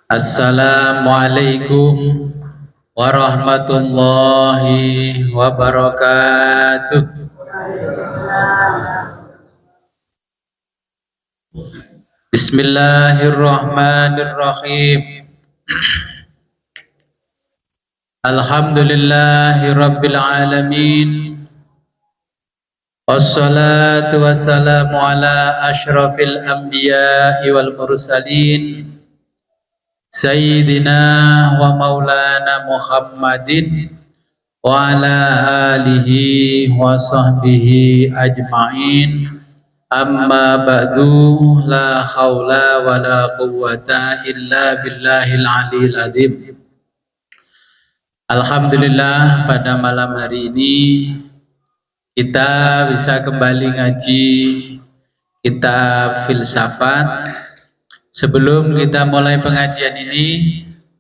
Assalamualaikum warahmatullahi wabarakatuh. Bismillahirrahmanirrahim. Alhamdulillahi rabbil alamin. Wassalatu wassalamu ala ashrafil anbiya'i wal mursalin Sayyidina wa maulana Muhammadin wa ala alihi wa sahbihi ajma'in. Amma ba'du, la khawla wa la quwwata illa billahil aliyil azim. Alhamdulillah, pada malam hari ini kita bisa kembali ngaji kitab filsafat. Sebelum kita mulai pengajian ini,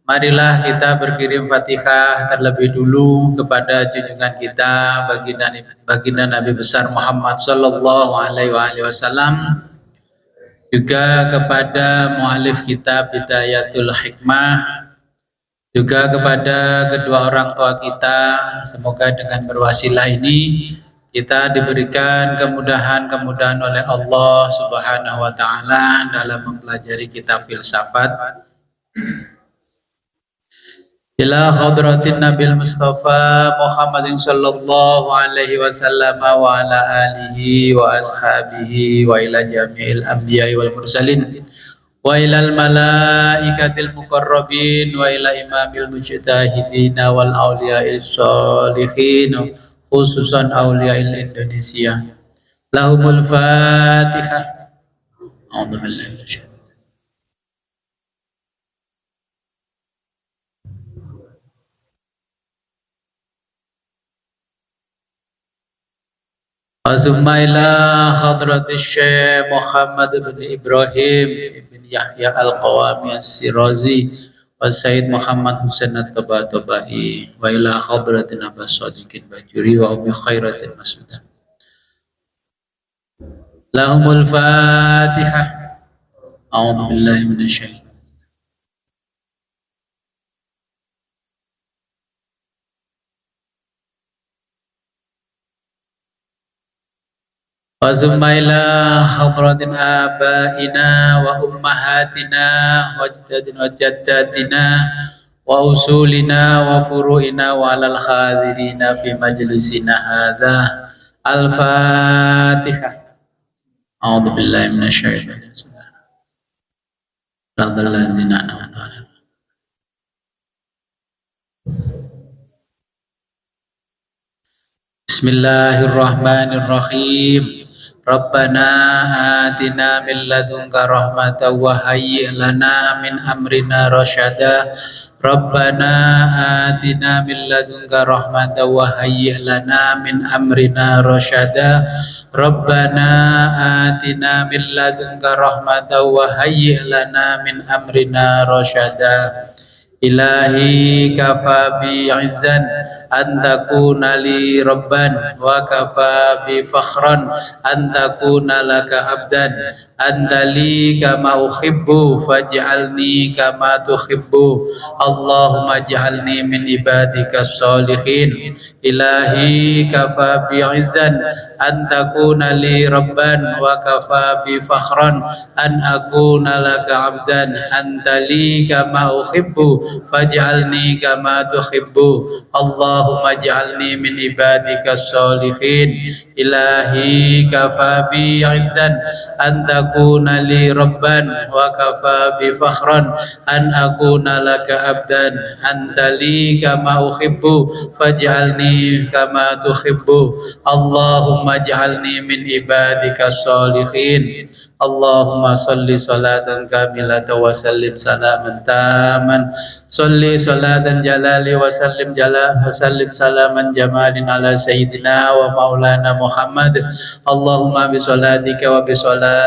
marilah kita berkirim Fatihah terlebih dulu kepada junjungan kita baginda Nabi besar Muhammad sallallahu alaihi wasallam, juga kepada mualif kitab Bidayatul Hikmah, juga kepada kedua orang tua kita. Semoga dengan berwasilah ini kita diberikan kemudahan oleh Allah Subhanahu wa taala dalam mempelajari kitab filsafat. Ila hadratin Nabil Mustafa Muhammadin sallallahu alaihi wasallam wa ala alihi wa ashabihi wa ila jami'il anbiya'i wal mursalin wa ilal malaikatil muqarrabin wa ila imamil mujtahidin wal awliya'is sholihin, khususan awliya'il Indonesia. Lahumul Fatihah. A'udzubillahi minasyaitonir rajim. Azumma ila hadratis Syekh Muhammad bin Ibrahim bin Yahya al-Qawami as-Sirazi wa Sayyid Muhammad Husain at-Tabatabai wa ila hadratin Abbas Sadiqin Bajuri wa Ummi Khairatin Masudah. Lahumul Fatihah. A'udzu billahi minasyaitonir. Wazumma ila hadratin abaina wa ummahatina wa ajdadina wa jaddatina wa usulina wa furu'ina wa alal hadirina fi majlisina hadha. Al-Fatihah. A'udzu billahi minasyaitonir rajim. Bismillahirrahmanirrahim. Rabbana atina min ladunka rahmatan wa hayyi' lana min amrina rasyada. Rabbana atina min ladunka rahmatan wa hayyi' lana min amrina rasyada. Rabbana atina min ladunka rahmatan wa hayyi' lana min amrina rasyada. Ilahi kafa bi izzan an takuna li rabban wa kafa bi fakhran an takuna laka abdan. Anta li kama uhibbu faj'alni kama tuhibbu. Allahumma ij'alni min ibadika sholihin. Ilahi kafa bi izzan an takuna li rabban wa kafa bi fakhran an akuna laka abdan. Anta li kama uhibbu faj'alni kama tuhibbu. Allahumma ij'alni min ibadika sholihin. Ilahi kafa bi izzan an takuna li rabban wa kafa bi fakhran an akuna laka abdan. Anta li kama uhibbu faj'alni kama tuhibbu. Allahumma ij'alni min ibadika sholihin. Allahumma salli salatan kamilatan wa sallim salaman taman. Salli salatan jalali wa sallim salaman jamalin ala sayyidina wa maulana Muhammad. Allahumma bi salatika wa bi salam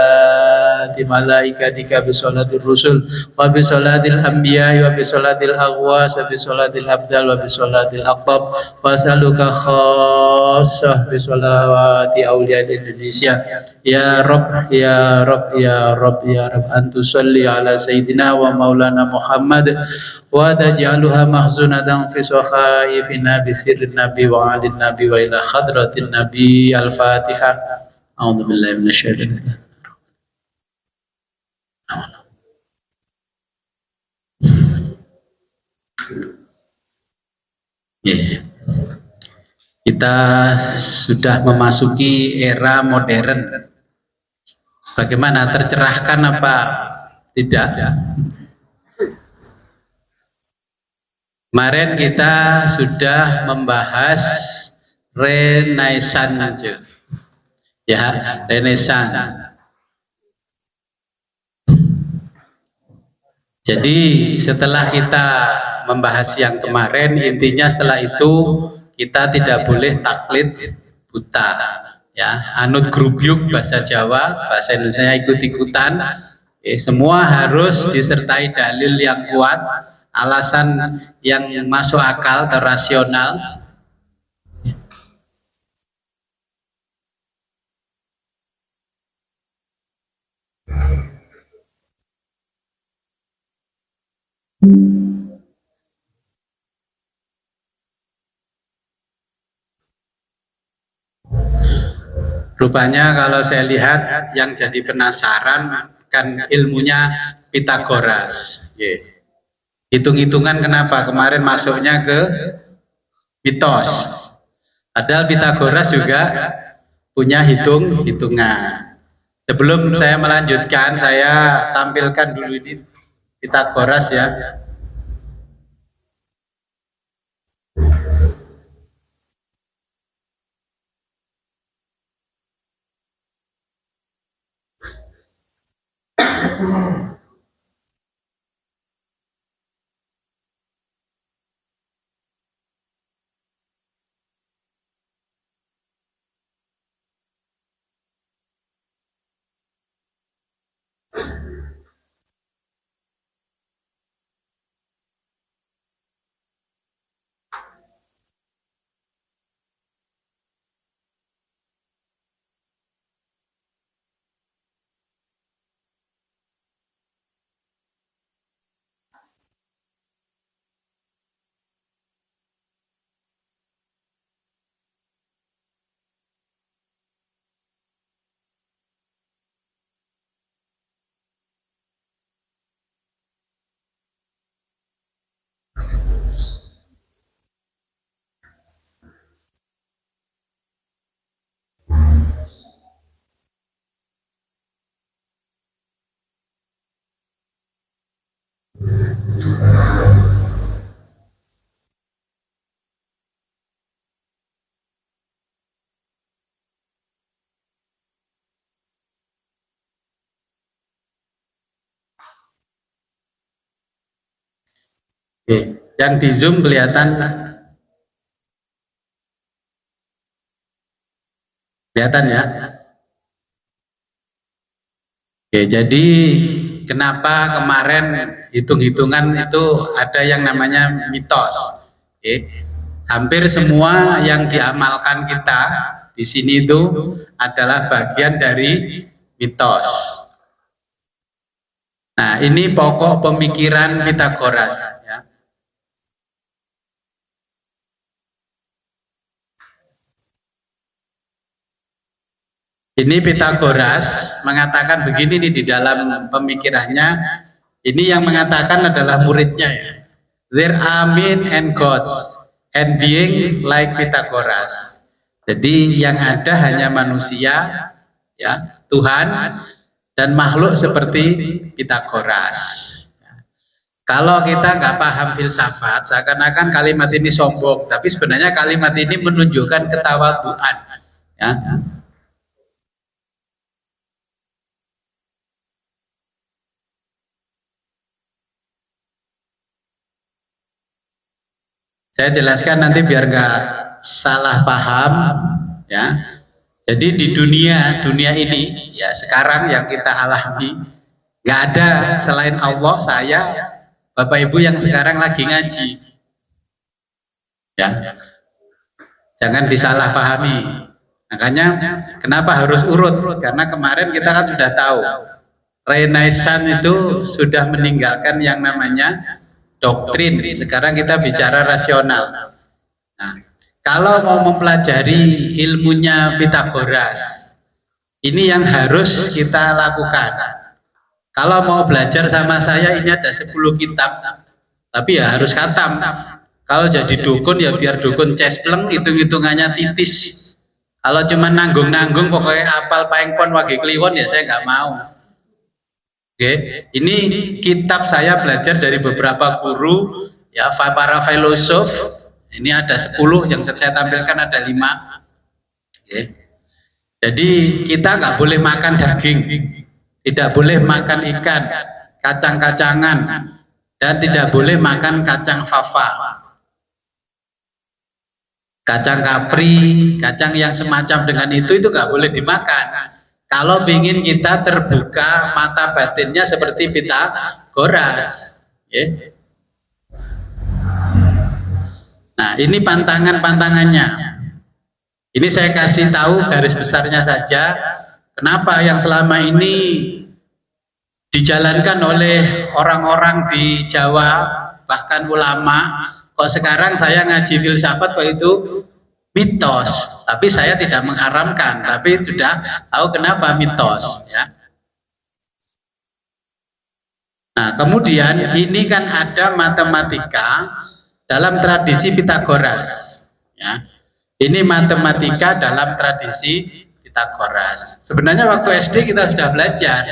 salati malaikatika bi salatir rusul wa bi salatil anbiya wa bi salatil aghwas wa bi salatil abdal wa bi salatil aqtab wa saluka khassah bi salawati awliya Indonesia ya Rabb ya Rabb ya Rabb ya Rabb antu salli ala sayyidina wa maulana Muhammad wa taj'aluha mahzunatan fi sakhaifina bi sirrin nabi wa alin nabi wa ila hadratin nabi al-fatihah. A'udzu billahi minasyaitonir rajim. Yeah. Kita sudah memasuki era modern. Bagaimana, tercerahkan apa tidak? Kemarin kita sudah membahas Renaissance, ya, Renaissance. Jadi setelah kita membahas yang kemarin, intinya setelah itu kita tidak boleh taklid buta, ya, anut grubyuk bahasa Jawa, bahasa Indonesia ikut-ikutan. Semua harus disertai dalil yang kuat, alasan yang masuk akal atau rasional. Rupanya kalau saya lihat yang jadi penasaran kan ilmunya Pitagoras. Hitung-hitungan kenapa kemarin masuknya ke mitos. Padahal Pitagoras juga punya hitung-hitungan. Sebelum saya melanjutkan, saya tampilkan dulu ini Pitagoras, ya. Oke, yang di Zoom kelihatan? Kelihatan, ya? Oke, jadi kenapa kemarin hitung-hitungan itu ada yang namanya mitos? Oke, hampir semua yang diamalkan kita di sini itu adalah bagian dari mitos. Nah, ini pokok pemikiran Pitagoras, ya. Ini Pitagoras mengatakan begini nih di dalam pemikirannya. Ini yang mengatakan adalah muridnya, ya. There are men and gods and being like Pitagoras. Jadi yang ada hanya manusia, ya, Tuhan dan makhluk seperti Pitagoras. Kalau kita nggak paham filsafat, seakan-akan kalimat ini sombong, tapi sebenarnya kalimat ini menunjukkan ketawaduan, ya. Saya jelaskan nanti biar nggak salah paham, ya. Jadi di dunia ini ya sekarang yang kita alami, nggak ada selain Allah, saya, Bapak Ibu yang sekarang lagi ngaji. Ya, jangan disalahpahami. Makanya kenapa harus urut? Karena kemarin kita kan sudah tahu Renaissance itu sudah meninggalkan yang namanya doktrin. Sekarang kita bicara rasional. Nah, kalau mau mempelajari ilmunya Pitagoras, ini yang harus kita lakukan. Kalau mau belajar sama saya, ini ada 10 kitab, tapi ya harus khatam. Kalau jadi dukun ya biar dukun cespleng, hitung-hitungannya titis. Kalau cuma nanggung-nanggung pokoknya apal paengpon wage kliwon ya saya nggak mau. Oke, ini kitab saya belajar dari beberapa guru ya, para filosof. Ini ada 10 yang saya tampilkan, ada 5. Oke. Jadi kita nggak boleh makan daging, tidak boleh makan ikan, kacang-kacangan, dan tidak boleh makan kacang fava. Kacang kapri, kacang yang semacam dengan itu nggak boleh dimakan. Kalau ingin kita terbuka mata batinnya seperti Pitagoras, ya. Nah, ini pantangannya. Ini saya kasih tahu garis besarnya saja. Kenapa yang selama ini dijalankan oleh orang-orang di Jawa, bahkan ulama, kok sekarang saya ngaji filsafat kok itu mitos. Tapi saya tidak mengharamkan, tapi sudah tahu kenapa mitos, ya. Nah, kemudian ini kan ada matematika dalam tradisi Pitagoras, ya. Ini matematika dalam tradisi Pitagoras. Sebenarnya waktu SD kita sudah belajar.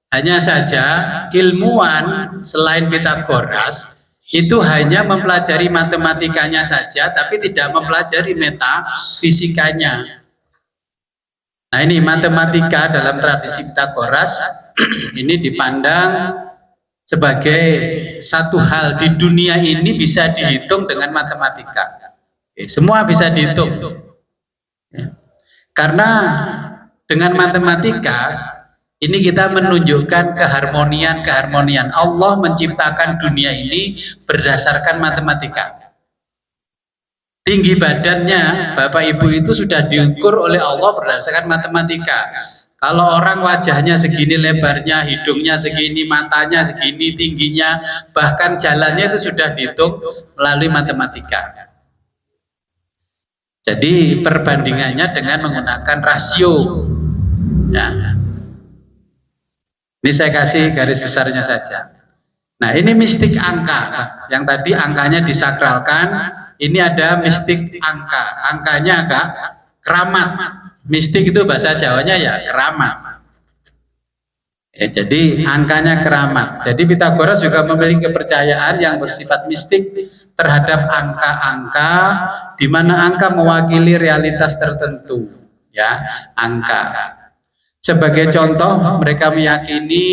Hanya saja ilmuwan selain Pitagoras itu hanya mempelajari matematikanya saja, tapi tidak mempelajari metafisikanya. Nah, ini matematika dalam tradisi Pitagoras ini dipandang sebagai satu hal di dunia ini bisa dihitung dengan matematika. Semua bisa dihitung. Karena dengan matematika ini kita menunjukkan keharmonian. Allah menciptakan dunia ini berdasarkan matematika. Tinggi badannya Bapak Ibu itu sudah diukur oleh Allah berdasarkan matematika. Kalau orang wajahnya segini lebarnya, hidungnya segini, matanya segini tingginya, bahkan jalannya itu sudah dihitung melalui matematika. Jadi perbandingannya dengan menggunakan rasio, ya. Ini saya kasih garis besarnya saja. Nah, ini mistik angka. Yang tadi angkanya disakralkan, ini ada mistik angka. Angkanya agak keramat. Mistik itu bahasa Jawanya ya keramat. Ya, jadi angkanya keramat. Jadi Pitagoras juga memiliki kepercayaan yang bersifat mistik terhadap angka-angka, di mana angka mewakili realitas tertentu, ya, angka. Sebagai contoh, mereka meyakini,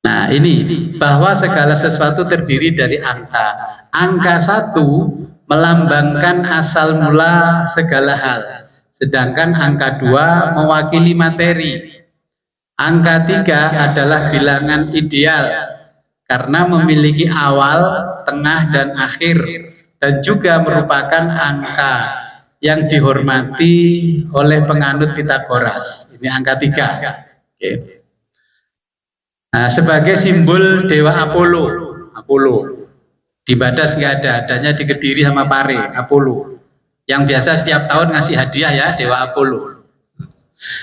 nah ini, bahwa segala sesuatu terdiri dari angka. Angka 1 melambangkan asal mula segala hal, sedangkan angka 2 mewakili materi. Angka 3 adalah bilangan ideal, karena memiliki awal, tengah, dan akhir, dan juga merupakan angka yang dihormati oleh penganut Pitagoras. Ini angka 3. Oke. Nah, sebagai simbol dewa Apollo. Di Badas nggak ada, adanya di Kediri sama Pare, Apollo. Yang biasa setiap tahun ngasih hadiah ya, dewa Apollo.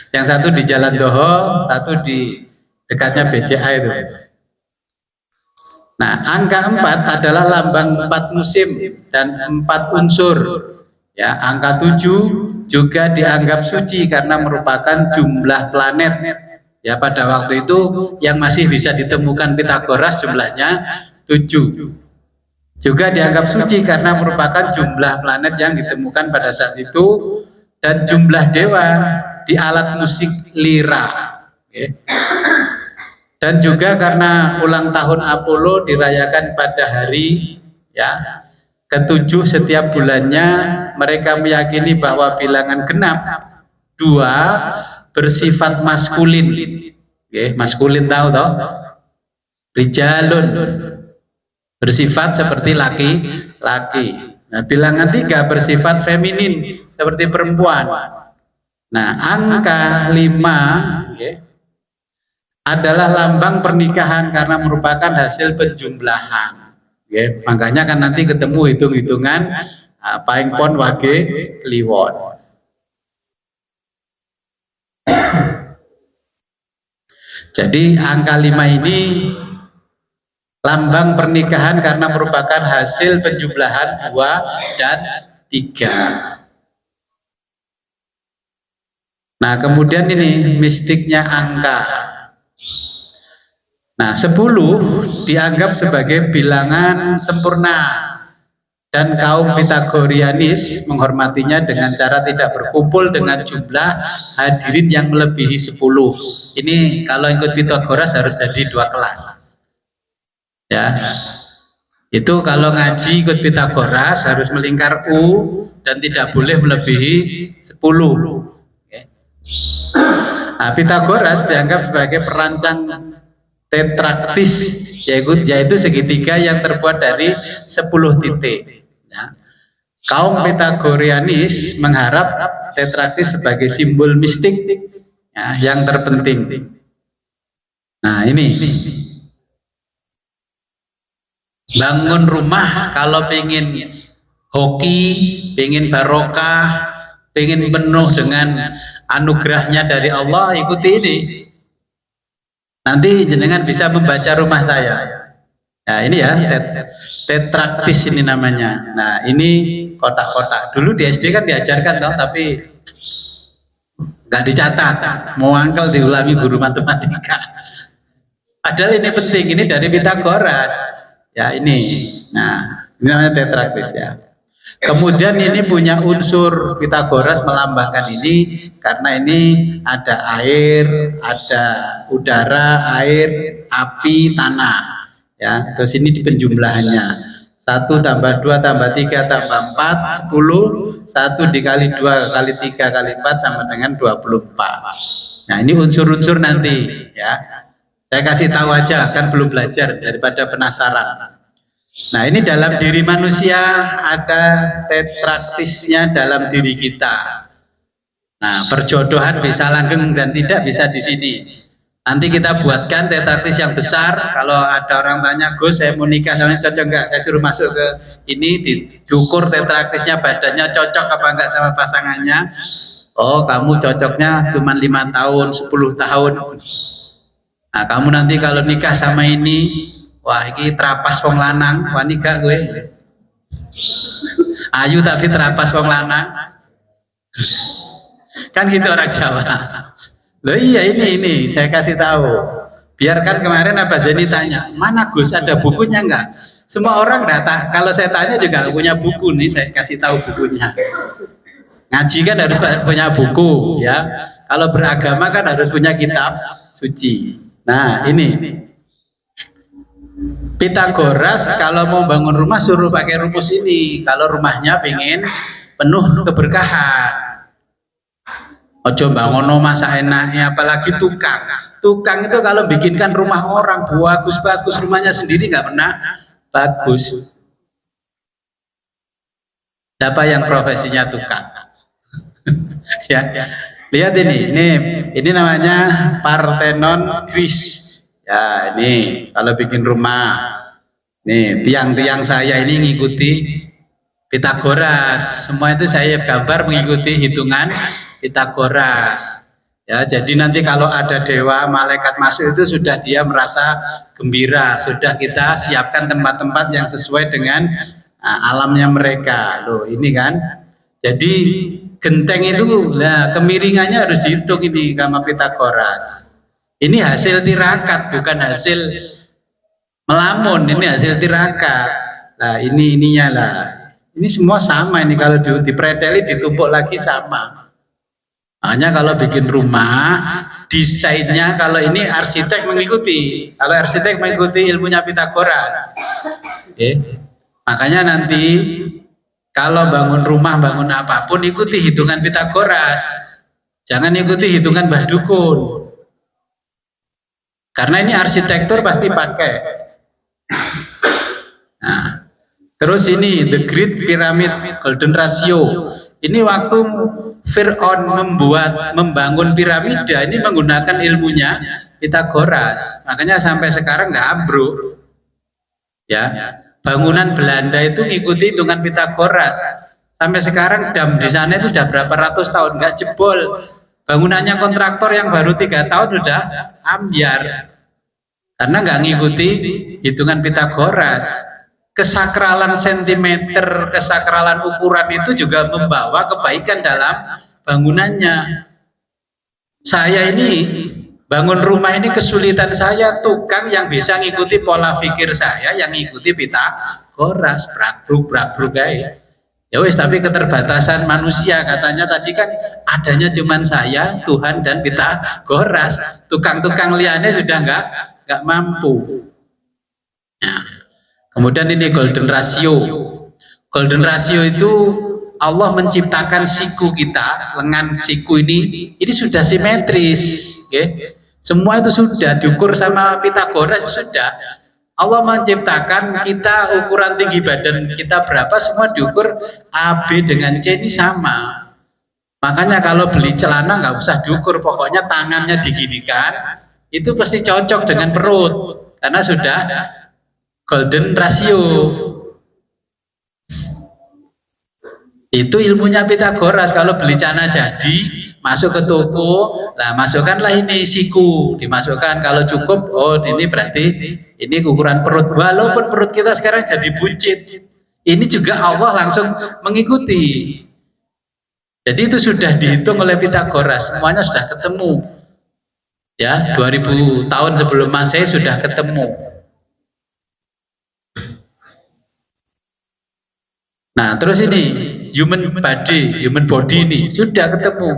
Yang satu di Jalan Doho, satu di dekatnya BCA itu. Nah, angka 4 adalah lambang 4 musim dan 4 unsur. Ya, angka 7 juga dianggap suci karena merupakan jumlah planet. Ya, pada waktu itu yang masih bisa ditemukan Pitagoras jumlahnya 7. Juga dianggap suci karena merupakan jumlah planet yang ditemukan pada saat itu, dan jumlah dewa di alat musik lira. Okay. Dan juga karena ulang tahun Apollo dirayakan pada hari, ya, Ketujuh, setiap bulannya mereka meyakini bahwa bilangan genap 2 bersifat maskulin. Oke, maskulin tahu toh? Rijalun bersifat seperti laki-laki. Nah, bilangan 3 bersifat feminin seperti perempuan. Nah, angka 5 okay, adalah lambang pernikahan karena merupakan hasil penjumlahan. Okay, makanya kan nanti ketemu hitung-hitungan paing pon wage kliwon. Jadi angka 5 ini lambang pernikahan karena merupakan hasil penjumlahan 2 dan 3. Nah, kemudian ini mistiknya angka. Nah, 10 dianggap sebagai bilangan sempurna dan kaum Pitagorianis menghormatinya dengan cara tidak berkumpul dengan jumlah hadirin yang melebihi 10. Ini kalau ikut Pitagoras harus jadi 2 kelas. Ya. Itu kalau ngaji ikut Pitagoras harus melingkar U dan tidak boleh melebihi 10. Nah, Pitagoras dianggap sebagai perancang tetraktis, yaitu segitiga yang terbuat dari 10 titik. Ya. Kaum Pitagorianis mengharap tetraktis sebagai simbol mistik ya, yang terpenting. Nah, ini bangun rumah kalau pengen hoki, pengen barokah, pengen penuh dengan anugerahnya dari Allah, ikuti ini. Nanti jenengan bisa membaca rumah saya. Nah, ini ya tetraktis ini namanya. Nah, ini kotak-kotak. Dulu di SD kan diajarkan toh, tapi nggak dicatat. Mau angkel diulangi guru matematika. Padahal ini penting. Ini dari Pitagoras. Ya ini. Nah, ini namanya tetraktis ya. Kemudian ini punya unsur Pitagoras melambangkan ini karena ini ada air, ada udara, air, api, tanah. Ya, terus ini di penjumlahannya 1 tambah 2 tambah 3 tambah 4 10. 1 dikali 2 kali 3 kali 4 sama dengan 24. Nah, ini unsur-unsur nanti ya. Saya kasih tahu aja kan belum belajar daripada penasaran. Nah, ini dalam diri manusia ada tetraktisnya dalam diri kita. Nah, perjodohan bisa langgeng dan tidak bisa di sini. Nanti kita buatkan tetraktis yang besar. Kalau ada orang tanya, Gus, saya mau nikah sama cocok enggak? Saya suruh masuk ke ini, diukur tetraktisnya, badannya cocok apa enggak sama pasangannya. Oh, kamu cocoknya cuma 5 tahun, 10 tahun. Nah, kamu nanti kalau nikah sama ini, wah, ini terapas wong lanang, wah nikah gue. Ayu tapi terapas wong lanang. Kan gitu orang Jawa. Loh iya ini saya kasih tahu. Biarkan kemarin Abah Zeni tanya, mana Gus ada bukunya enggak? Semua orang data. Kalau saya tanya juga punya buku nih, saya kasih tahu bukunya. Ngaji kan harus punya buku ya. Kalau beragama kan harus punya kitab suci. Nah ini Pitagoras kalau mau bangun rumah suruh pakai rumus ini. Kalau rumahnya pengen penuh keberkahan. Ojo bangun rumah seenaknya, apalagi tukang. Tukang itu kalau bikinkan rumah orang bagus-bagus, rumahnya sendiri nggak pernah bagus. Siapa yang profesinya tukang? Ya, lihat ini namanya Parthenon Greece. Ya, ini kalau bikin rumah. Nih, tiang-tiang saya ini ngikuti Pitagoras. Semua itu saya gambar mengikuti hitungan Pitagoras. Ya, jadi nanti kalau ada dewa malaikat masuk itu sudah dia merasa gembira, sudah kita siapkan tempat-tempat yang sesuai dengan alamnya mereka. Loh, ini kan. Jadi genteng itu nah kemiringannya harus dihitung ini sama Pitagoras. Ini hasil tirakat bukan hasil melamun, ini hasil tirakat. Nah, ininya lah. Ini semua sama ini kalau dipreteli ditumpuk lagi sama. Hanya kalau bikin rumah desainnya kalau ini arsitek mengikuti. Kalau arsitek mengikuti ilmunya Pitagoras. Oke. Makanya nanti kalau bangun rumah, bangun apapun, ikuti hitungan Pitagoras. Jangan ikuti hitungan Mbah Dukun. Karena ini arsitektur pasti pakai. Nah, terus ini The Great Pyramid Golden Ratio. Ini waktu Fir'aun membangun piramida, ini menggunakan ilmunya Pitagoras. Makanya sampai sekarang nggak ambruk. Ya, bangunan Belanda itu ngikuti hitungan Pitagoras. Sampai sekarang dam di sana itu sudah berapa ratus tahun nggak jebol. Bangunannya kontraktor yang baru 3 tahun sudah ambyar karena nggak ngikuti hitungan Pitagoras. Kesakralan sentimeter, kesakralan ukuran itu juga membawa kebaikan dalam bangunannya. Saya ini bangun rumah ini kesulitan saya, tukang yang bisa ngikuti pola pikir saya, yang ngikuti Pitagoras, brak-bruk guys. Ya wis, tapi keterbatasan manusia, katanya tadi kan adanya cuman saya, Tuhan dan Pitagoras. Tukang-tukang liane sudah nggak mampu. Nah, kemudian ini golden ratio. Golden ratio itu Allah menciptakan siku kita, lengan siku ini sudah simetris, okay? Semua itu sudah diukur sama Pitagoras sudah. Allah menciptakan kita, ukuran tinggi badan kita berapa, semua diukur AB dengan C ini sama. Makanya kalau beli celana nggak usah diukur, pokoknya tangannya diginikan, itu pasti cocok dengan perut, karena sudah golden ratio. Itu ilmunya Pitagoras. Kalau beli celana jadi, masuk ke toko, nah masukkanlah ini siku, dimasukkan. Kalau cukup, oh ini berarti ini ukuran perut. Walaupun perut kita sekarang jadi buncit, ini juga Allah langsung mengikuti. Jadi itu sudah dihitung oleh Pitagoras, semuanya sudah ketemu. Ya, 2000 tahun sebelum Masehi sudah ketemu. Nah, terus ini human body ini sudah ketemu.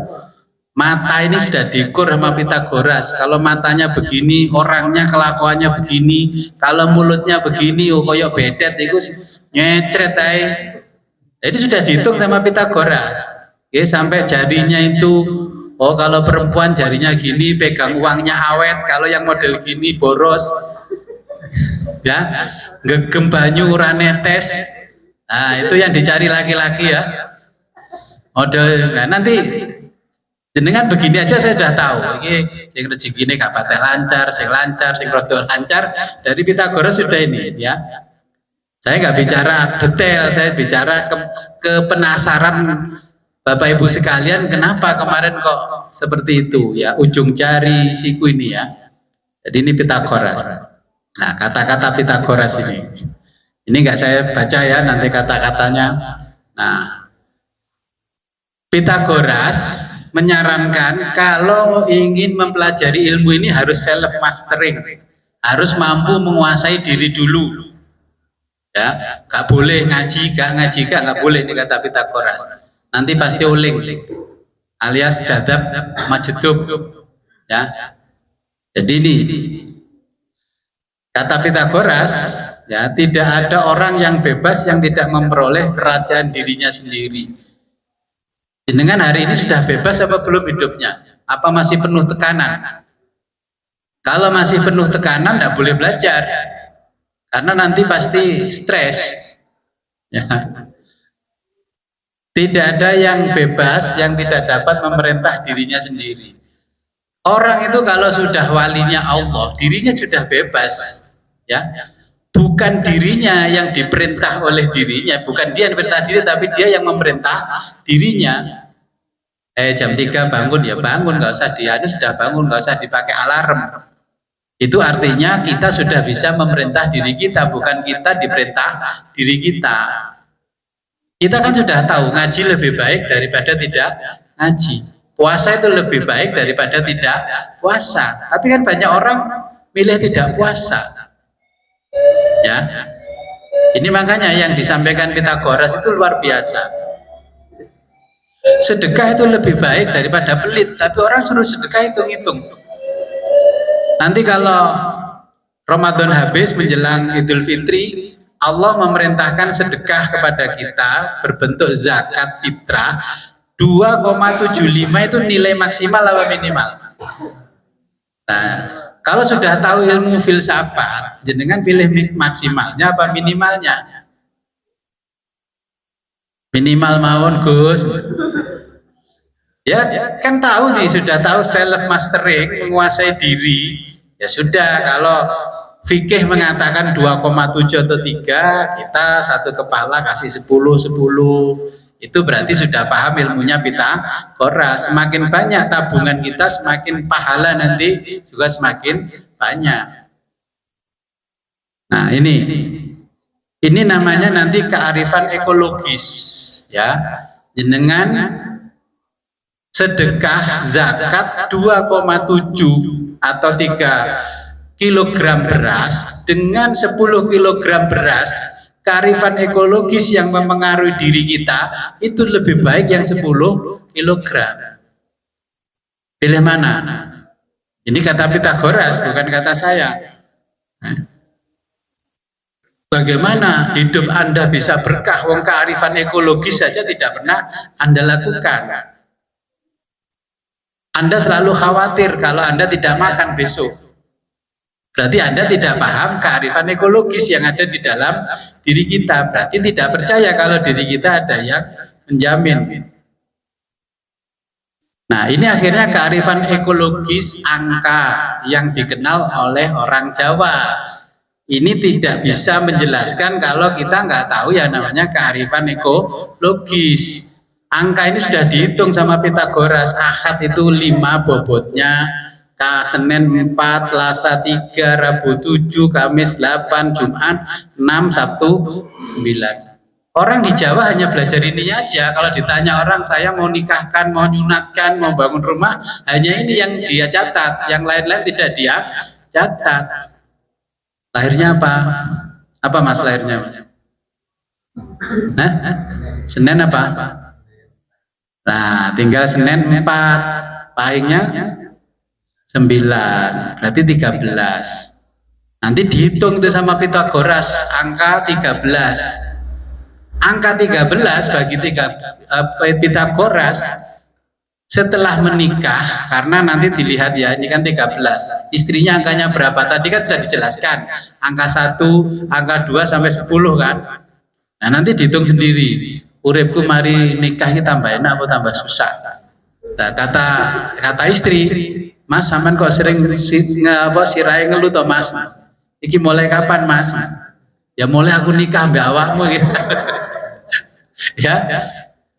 Mata ini sudah diukur sama Pitagoras. Kalau matanya begini, orangnya kelakuannya begini. Kalau mulutnya begini, oh koyok bedet itu nyecret aja. Jadi sudah dihitung sama Pitagoras. Oke, sampai jarinya itu, oh kalau perempuan jarinya gini, pegang uangnya awet. Kalau yang model gini boros, ya, gegem banyu ora netes. Nah, itu yang dicari laki-laki ya. Model, nah, nanti jenengan begini aja saya sudah tahu. Ini sing rezeki ini gak patah lancar, sing rodo lancar. Dari Pitagoras sudah ini ya. Saya nggak bicara detail, saya bicara ke penasaran Bapak Ibu sekalian, kenapa kemarin kok seperti itu ya, ujung jari siku ini ya. Jadi ini Pitagoras. Nah, kata-kata Pitagoras ini nggak saya baca ya nanti kata-katanya. Nah, Pitagoras menyarankan kalau ingin mempelajari ilmu ini harus self mastering, harus mampu menguasai diri dulu. Ya, nggak boleh ngaji nggak boleh, ini kata Pitagoras. Nanti pasti uling, alias jadab majedub. Ya, jadi ini kata Pitagoras. Ya, tidak ada orang yang bebas yang tidak memperoleh kerajaan dirinya sendiri. Jenengan hari ini sudah bebas apa belum hidupnya? Apa masih penuh tekanan? Kalau masih penuh tekanan, tidak boleh belajar, karena nanti pasti stres. Ya. Tidak ada yang bebas yang tidak dapat memerintah dirinya sendiri. Orang itu kalau sudah walinya Allah, dirinya sudah bebas. Ya. Bukan dirinya yang diperintah oleh dirinya, bukan dia yang diperintah diri, tapi dia yang memerintah dirinya. Jam 3 bangun, ya bangun, nggak usah sudah bangun, nggak usah dipakai alarm. Itu artinya kita sudah bisa memerintah diri kita, bukan kita diperintah diri kita. Kita kan sudah tahu ngaji lebih baik daripada tidak ngaji, puasa itu lebih baik daripada tidak puasa. Tapi kan banyak orang milih tidak puasa. Ya, ini makanya yang disampaikan Pitagoras itu luar biasa. Sedekah itu lebih baik daripada pelit, tapi orang suruh sedekah hitung-hitung. Nanti kalau Ramadan habis menjelang Idul Fitri, Allah memerintahkan sedekah kepada kita berbentuk zakat fitrah 2,75 itu nilai maksimal atau minimal? Nah, kalau sudah tahu ilmu filsafat, jenengan pilih maksimalnya apa minimalnya? Minimal mawon Gus. Ya, kan tahu nih, sudah tahu self mastering, menguasai diri. Ya sudah, kalau fikih mengatakan 2,7 atau 3, kita satu kepala kasih 10. Itu berarti sudah paham ilmunya Pitagoras. Semakin banyak tabungan kita, semakin pahala nanti juga semakin banyak. Nah, ini namanya nanti kearifan ekologis, ya. Jenengan sedekah zakat 2,7 atau 3 kilogram beras dengan 10 kilogram beras, kearifan ekologis yang mempengaruhi diri kita itu lebih baik yang 10 kilogram. Pilih mana? Ini kata Pitagoras, bukan kata saya. Bagaimana hidup Anda bisa berkah, wong kearifan ekologis saja tidak pernah Anda lakukan. Anda selalu khawatir kalau Anda tidak makan besok. Berarti Anda tidak paham kearifan ekologis yang ada di dalam diri kita. Berarti tidak percaya kalau diri kita ada yang menjamin. Nah, ini akhirnya kearifan ekologis angka yang dikenal oleh orang Jawa. Ini tidak bisa menjelaskan kalau kita nggak tahu ya namanya kearifan ekologis. Angka ini sudah dihitung sama Pitagoras. Ahad itu 5 bobotnya, Senin 4, Selasa 3, Rabu 7, Kamis 8, Jumat 6, Sabtu 9. Orang di Jawa hanya belajar ini aja. Kalau ditanya orang, saya mau nikahkan, mau nyunatkan, mau bangun rumah, hanya ini yang dia catat. Yang lain-lain tidak dia catat. Lahirnya apa? Apa Mas lahirnya Mas? Nah, Senin apa? Nah, tinggal Senin 4, pahingnya 9, berarti 13. Nanti dihitung itu sama Pitagoras, angka 13. Angka 13 bagi Pitagoras setelah menikah, karena nanti dilihat ya, ini kan 13. Istrinya angkanya berapa? Tadi kan sudah dijelaskan. Angka 1, angka 2 sampai 10 kan? Nah, nanti dihitung sendiri. Uripku mari nikah kita tambah enak atau tambah susah. Nah, kata istri, Mas sampean kok sering sirai ngeluh toh Mas. Iki mulai kapan Mas? Ya mulai aku nikah mbak awakmu gitu. Ya.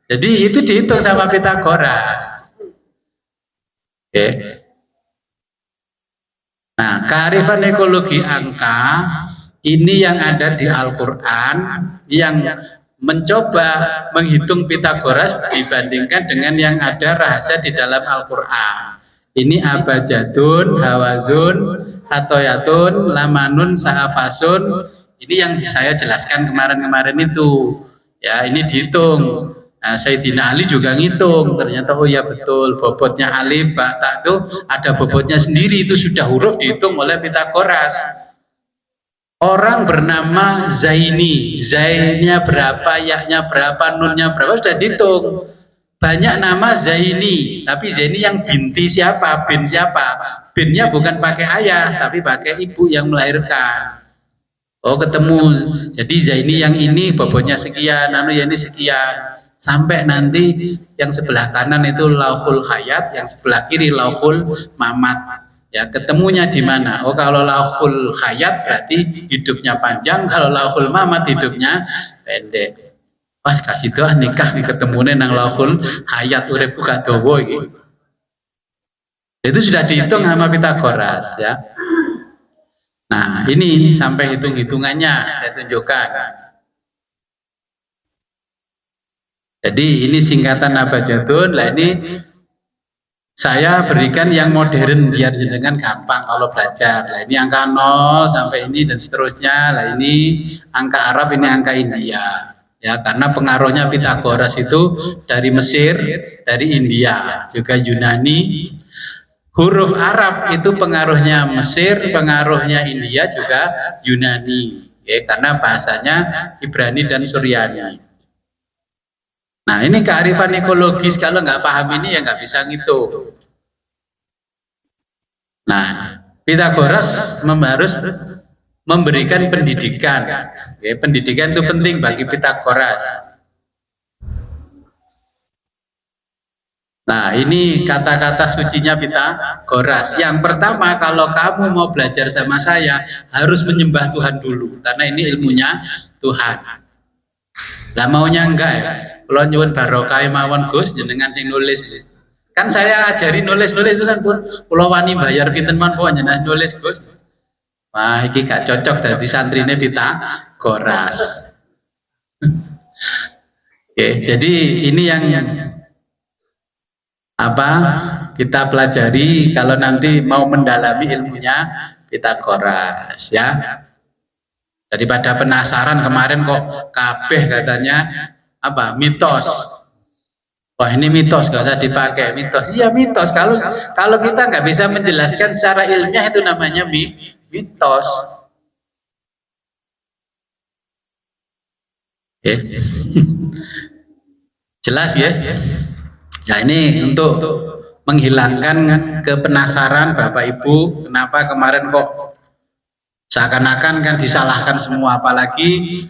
Jadi itu dihitung sama Pitagoras. Oke. Nah, kearifan ekologi angka ini yang ada di Al-Qur'an yang mencoba menghitung Pitagoras dibandingkan dengan yang ada rahasia di dalam Al-Qur'an. Ini abajadun, hawazun, hatoyatun, lamanun, sa'afasun. Ini yang saya jelaskan kemarin-kemarin itu. Ya, ini dihitung. Nah, Sayyidina Ali juga ngitung. Ternyata oh ya betul, bobotnya alif, ba, ta itu ada bobotnya sendiri, itu sudah huruf dihitung oleh Pitagoras. Orang bernama Zaini, Zainnya berapa, yaknya berapa, nunnya berapa, sudah dihitung. Banyak nama Zaini, tapi Zaini yang binti siapa, bin siapa? Binnya bukan pakai ayah, tapi pakai ibu yang melahirkan. Oh ketemu, jadi Zaini yang ini bobotnya sekian, anu ya ini sekian. Sampai nanti yang sebelah kanan itu Lauhul Hayat, yang sebelah kiri Lauhul Mamat. Ya ketemunya di mana? Oh kalau Lauhul Hayat berarti hidupnya panjang, kalau Lauhul Mamat hidupnya pendek. Pas kasih doa nikah nih ketemunya nang Lauhul Hayat, uripku gak dawa iki. Itu sudah dihitung sama Pitagoras ya. Nah ini sampai hitung-hitungannya saya tunjukkan. Jadi ini singkatan abajadun. Lah ini saya berikan yang modern biar jenengan gampang kalau belajar. Lah ini angka 0 sampai ini dan seterusnya. Lah ini angka Arab, ini angka India. Ya, karena pengaruhnya Pitagoras itu dari Mesir, dari India, juga Yunani. Huruf Arab itu pengaruhnya Mesir, pengaruhnya India, juga Yunani. ya, karena bahasanya Ibrani dan Suryani. Nah ini kearifan ekologis, kalau nggak paham ini ya nggak bisa ngitung. Nah Pitagoras harus memberikan pendidikan, ya, pendidikan itu penting bagi Pitagoras. Nah ini kata-kata sucinya Pitagoras. Yang pertama, kalau kamu mau belajar sama saya harus menyembah Tuhan dulu, karena ini ilmunya Tuhan. Lah maunya enggak ya? Kalau nyuwun barokah mawon Gus, jenengan sing nulis. Kan saya ajari nulis itu kan pun kula wani bayar pinten mawon jenengan nulis Gus. Wah, iki gak cocok dari santrine Pitagoras. Oke, jadi ini yang apa kita pelajari kalau nanti mau mendalami ilmunya Pitagoras ya. Daripada penasaran kemarin kok kabeh katanya apa mitos. Wah ini mitos, gak usah dipakai mitos. Iya mitos, kalau kita nggak bisa menjelaskan secara ilmiah itu namanya mitos. Jelas ya. Nah ini untuk menghilangkan kepenasaran Bapak Ibu, kenapa kemarin kok seakan-akan kan disalahkan semua, apalagi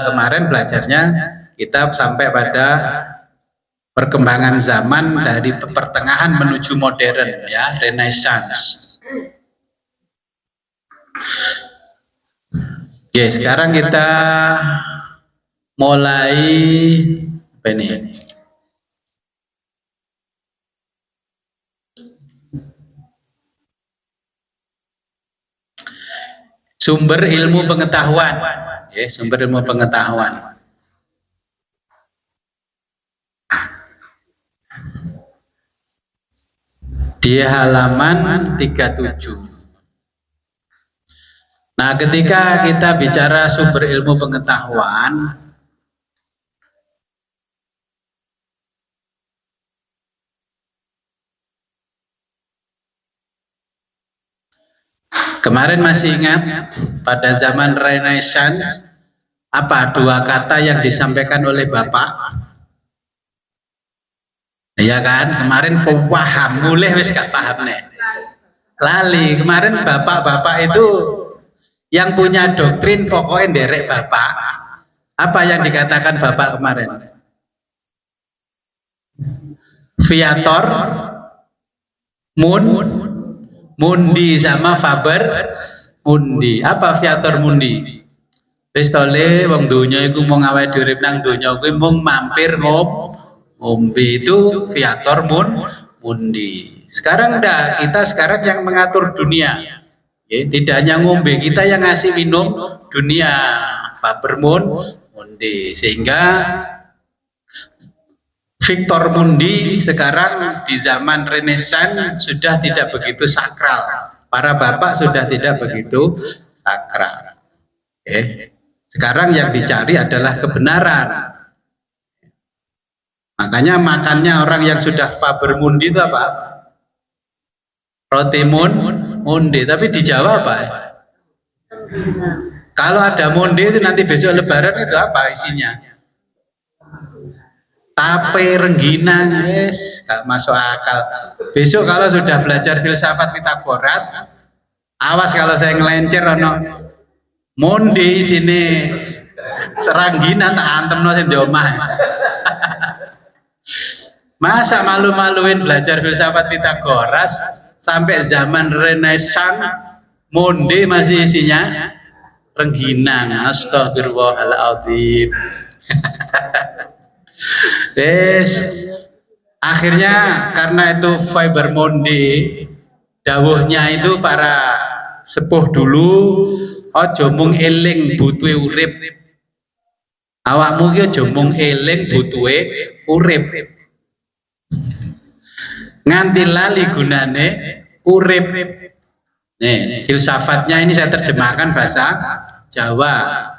kemarin belajarnya kita sampai pada perkembangan zaman dari pertengahan menuju modern ya, Renaissance. Oke, sekarang kita mulai apa ini? Sumber ilmu pengetahuan, ya, sumber ilmu pengetahuan. Di halaman 37. Nah, ketika kita bicara sumber ilmu pengetahuan, kemarin masih ingat pada zaman Renaissance apa dua kata yang disampaikan oleh Bapak? Ya kan, kemarin paham, mulai wis gak paham nih. Lali, kemarin bapak-bapak itu yang punya doktrin pokoknya derek Bapak. Apa yang dikatakan Bapak kemarin? Viator, mundi sama Faber mundi. Apa Viator mundi? Wis tole wong donya iku mung awake dhewe nang donya kuwi mung mampir ngombe, itu Viator mundi. Sekarang enggak, kita sekarang yang mengatur dunia. Ya, tidak hanya ngombe, kita yang ngasih minum dunia, Faber mundi. Sehingga Victor Mundi sekarang di zaman Renaissance sudah tidak begitu sakral. Para bapak sudah tidak begitu sakral. Sekarang yang dicari adalah kebenaran. Makanya makannya orang yang sudah Faber mundi itu apa? Roti mundi. Tapi di Jawa apa? Kalau ada mundi itu nanti besok Lebaran itu apa isinya? Tape rengginang, yes, gak masuk akal. Besok kalau sudah belajar filsafat Pitagoras, awas kalau saya ngelencer ono mundi sini serangginan tak antem no sing di omah. Masa malu-maluin belajar filsafat Pitagoras sampai zaman Renaissance mundi masih isinya rengginang. Astagfirullahaladzim. Akhirnya karena itu Faber mundi, dawuhnya itu para sepuh dulu, ojo mung eling butuhe urip. Awakmu ki aja mung eling butuhe urip. Nganti lali gunane urip. Nih, filsafatnya ini saya terjemahkan bahasa Jawa.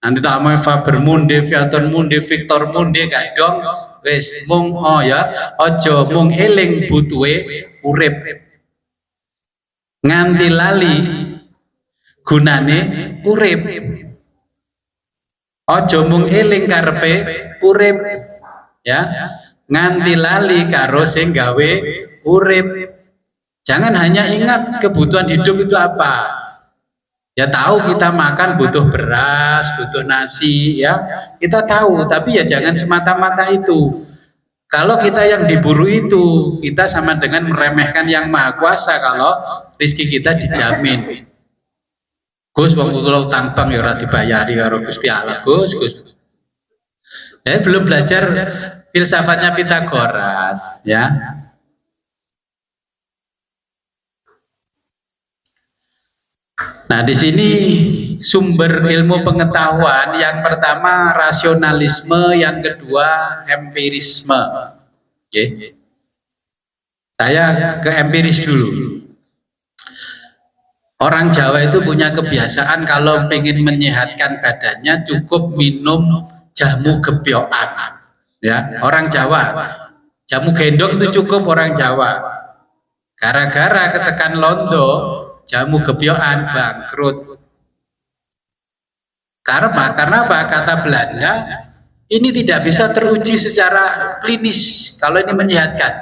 Nanti tak mau Faber mundi, Viator mundi, Victor mundi, kadang wes mung ya, ojo mung eling butuhe urip. Nganti lali gunane urip. Aja mung eling karepe urip, ya. Nganti lali karo sing gawe urip. Jangan hanya ingat kebutuhan hidup itu apa. Ya tahu kita makan butuh beras, butuh nasi, ya. Kita tahu, tapi ya jangan semata-mata itu. Kalau kita yang diburu itu, kita sama dengan meremehkan yang maha kuasa kalau rezeki kita dijamin. Gus, wong kula utang bank ya ora dibayari karo Gusti Allah, Gus. Belum belajar filsafatnya Pitagoras, ya. Nah, di sini sumber ilmu pengetahuan yang pertama rasionalisme, yang kedua empirisme. Oke. Saya ke empiris dulu. Orang Jawa itu punya kebiasaan kalau pengen menyehatkan badannya cukup minum jamu gebyokan. Ya, orang Jawa. Jamu gendong itu cukup orang Jawa. Gara-gara ketekan londo, jamu gebyokan bangkrut. Karena apa? Kata Belanda, ini tidak bisa teruji secara klinis kalau ini menyehatkan.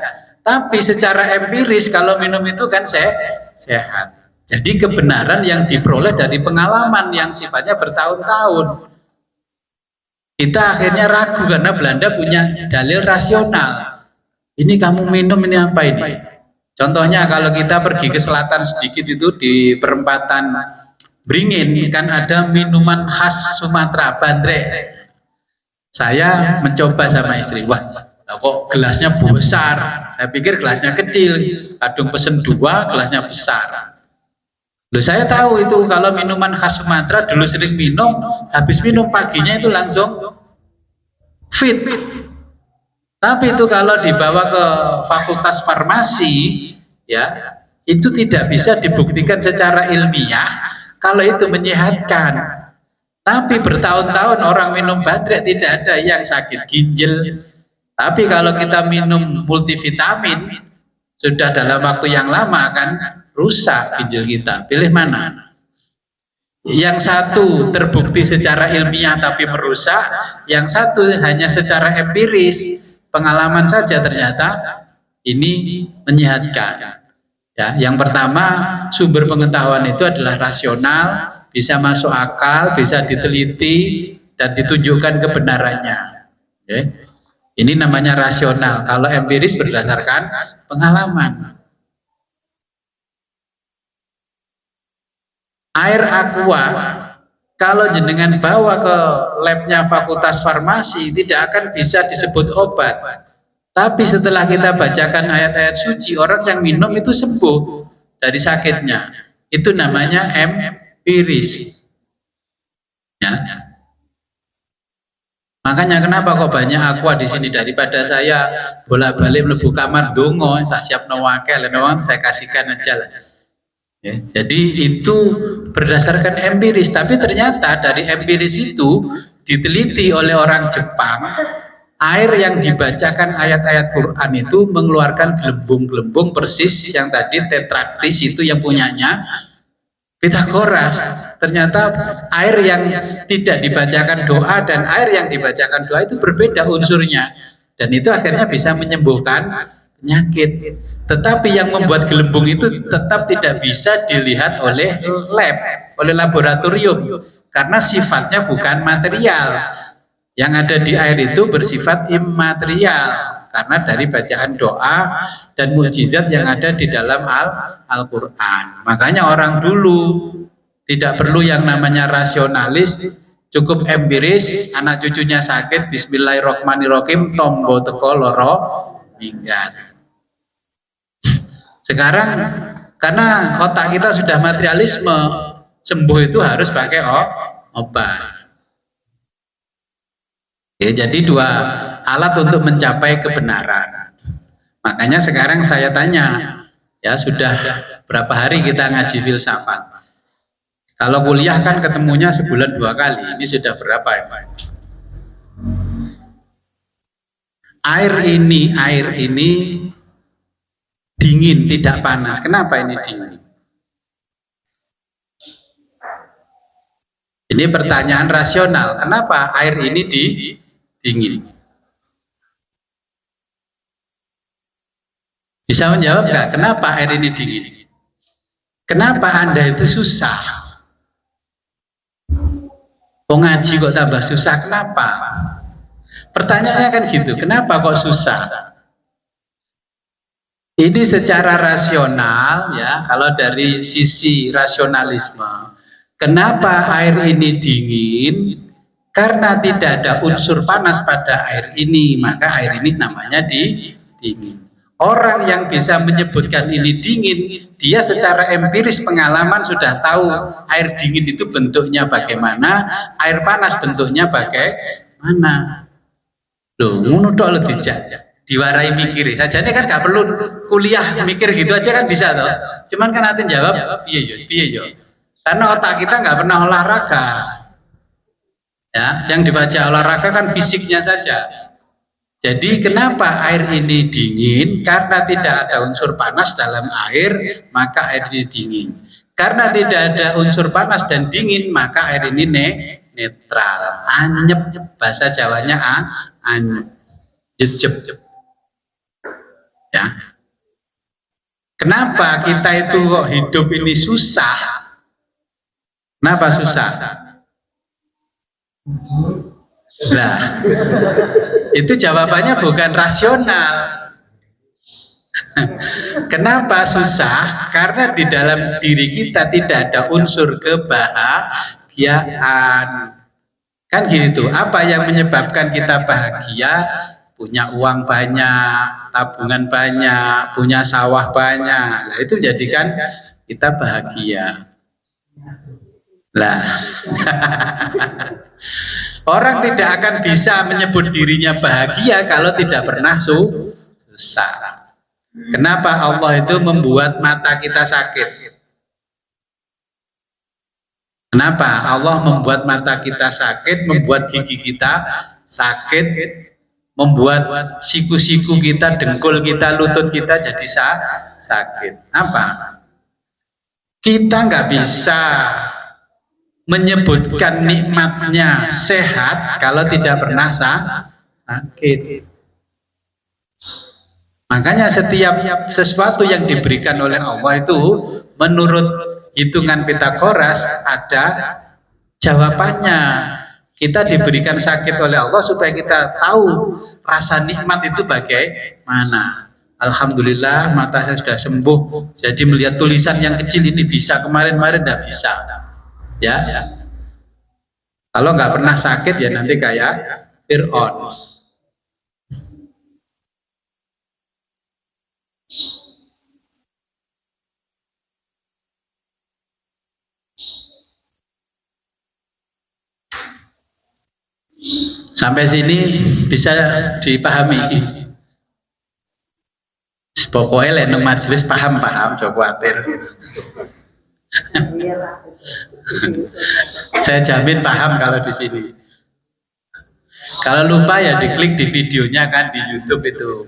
Tapi secara empiris kalau minum itu kan sehat. Jadi kebenaran yang diperoleh dari pengalaman yang sifatnya bertahun-tahun. Kita akhirnya ragu karena Belanda punya dalil rasional. Ini kamu minum ini apa ini? Contohnya kalau kita pergi ke selatan sedikit itu di perempatan Beringin kan ada minuman khas Sumatera, bandrek. Saya mencoba sama istri, wah kok gelasnya besar. Saya pikir gelasnya kecil, kadung pesen 2, gelasnya besar. Loh, saya tahu itu kalau minuman khas Sumatera dulu sering minum, habis minum paginya itu langsung fit. Tapi itu kalau dibawa ke fakultas farmasi, ya itu tidak bisa dibuktikan secara ilmiah kalau itu menyehatkan. Tapi bertahun-tahun orang minum bandrek tidak ada yang sakit ginjal. Tapi kalau kita minum multivitamin sudah dalam waktu yang lama kan rusak ginjal kita. Pilih mana? Yang satu terbukti secara ilmiah tapi merusak, yang satu hanya secara empiris, pengalaman saja ternyata ini menyehatkan. Ya, yang pertama sumber pengetahuan itu adalah rasional, bisa masuk akal, bisa diteliti dan ditunjukkan kebenarannya. Okay. Ini namanya rasional. Kalau empiris berdasarkan pengalaman. Air aqua kalau jenengan bawa ke labnya fakultas farmasi tidak akan bisa disebut obat. Tapi setelah kita bacakan ayat-ayat suci, orang yang minum itu sembuh dari sakitnya. Itu namanya empiris. Ya. Makanya kenapa kok banyak aqua di sini, daripada saya bolak-balik mlebu kamar dongo, tak siap nawakel, saya kasihkan aja lah. Ya, jadi itu berdasarkan empiris, tapi ternyata dari empiris itu diteliti oleh orang Jepang, air yang dibacakan ayat-ayat Quran itu mengeluarkan gelembung-gelembung persis yang tadi tetraktis itu yang punyanya Pitagoras. Ternyata air yang tidak dibacakan doa dan air yang dibacakan doa itu berbeda unsurnya, dan itu akhirnya bisa menyembuhkan penyakit. Tetapi yang membuat gelembung itu tetap tidak bisa dilihat oleh lab, oleh laboratorium, karena sifatnya bukan material. Yang ada di air itu bersifat immaterial karena dari bacaan doa dan mukjizat yang ada di dalam Al-Quran. Makanya orang dulu tidak perlu yang namanya rasionalis, cukup empiris. Anak cucunya sakit, bismillahirrahmanirrahim, tombo teko loro minggat. Sekarang karena otak kita sudah materialisme, sembuh itu harus pakai obat. Ya, jadi 2 alat untuk mencapai kebenaran. Makanya sekarang saya tanya, ya sudah berapa hari kita ngaji filsafat? Kalau kuliah kan ketemunya sebulan 2 kali, ini sudah berapa ya Pak? Air ini dingin, tidak panas. Kenapa ini dingin? Ini pertanyaan rasional. Kenapa air ini dingin? Bisa menjawab nggak? Kenapa air ini dingin? Kenapa Anda itu susah? Ngaji kok tambah susah, kenapa? Pertanyaannya kan gitu, kenapa kok susah? Ini secara rasional ya, kalau dari sisi rasionalisme, kenapa air ini dingin? Karena tidak ada unsur panas pada air ini, maka air ini namanya dingin. Orang yang bisa menyebutkan ini dingin, dia secara empiris pengalaman sudah tahu air dingin itu bentuknya bagaimana, air panas bentuknya bagaimana. Loh, ngono tok lho dijak. Diwarai mikir. Sajane kan gak perlu kuliah mikir gitu aja kan bisa toh. Cuman kan nanti jawab piye yo. Karena otak kita nggak pernah olahraga. Ya, yang dibaca olahraga kan fisiknya saja. Jadi kenapa air ini dingin? Karena tidak ada unsur panas dalam air, maka air ini dingin. Karena tidak ada unsur panas dan dingin, maka air ini netral, anyep. Bahasa Jawanya anyep, jejep. Ya. Kenapa kita itu kok hidup ini susah? Kenapa susah? Nah, itu jawabannya bukan rasional. Kenapa susah? Karena di dalam diri kita tidak ada unsur kebahagiaan. Kan gitu. Apa yang menyebabkan kita bahagia? Punya uang banyak, tabungan banyak, punya sawah banyak. Nah, itu jadikan kita bahagia. Lah. Orang tidak akan bisa menyebut dirinya bahagia kalau tidak pernah susah. Kenapa Allah itu membuat mata kita sakit? Kenapa Allah membuat mata kita sakit, membuat gigi kita sakit, membuat siku-siku kita, dengkul kita, lutut kita jadi sakit? Apa? Kita nggak bisa menyebutkan nikmatnya sehat kalau tidak pernah sakit. Makanya setiap sesuatu yang diberikan oleh Allah itu menurut hitungan Pitagoras ada jawabannya. Kita diberikan sakit oleh Allah supaya kita tahu rasa nikmat itu bagaimana. Alhamdulillah mata saya sudah sembuh, jadi melihat tulisan yang kecil ini bisa, kemarin-kemarin tidak bisa. Ya, kalau nggak pernah sakit ya nanti kayak Fir'aun. Sampai sini bisa dipahami. Pokoknya lenong majelis paham, jauh khawatir. Saya jamin paham kalau di sini. Kalau lupa ya diklik di videonya kan di YouTube itu.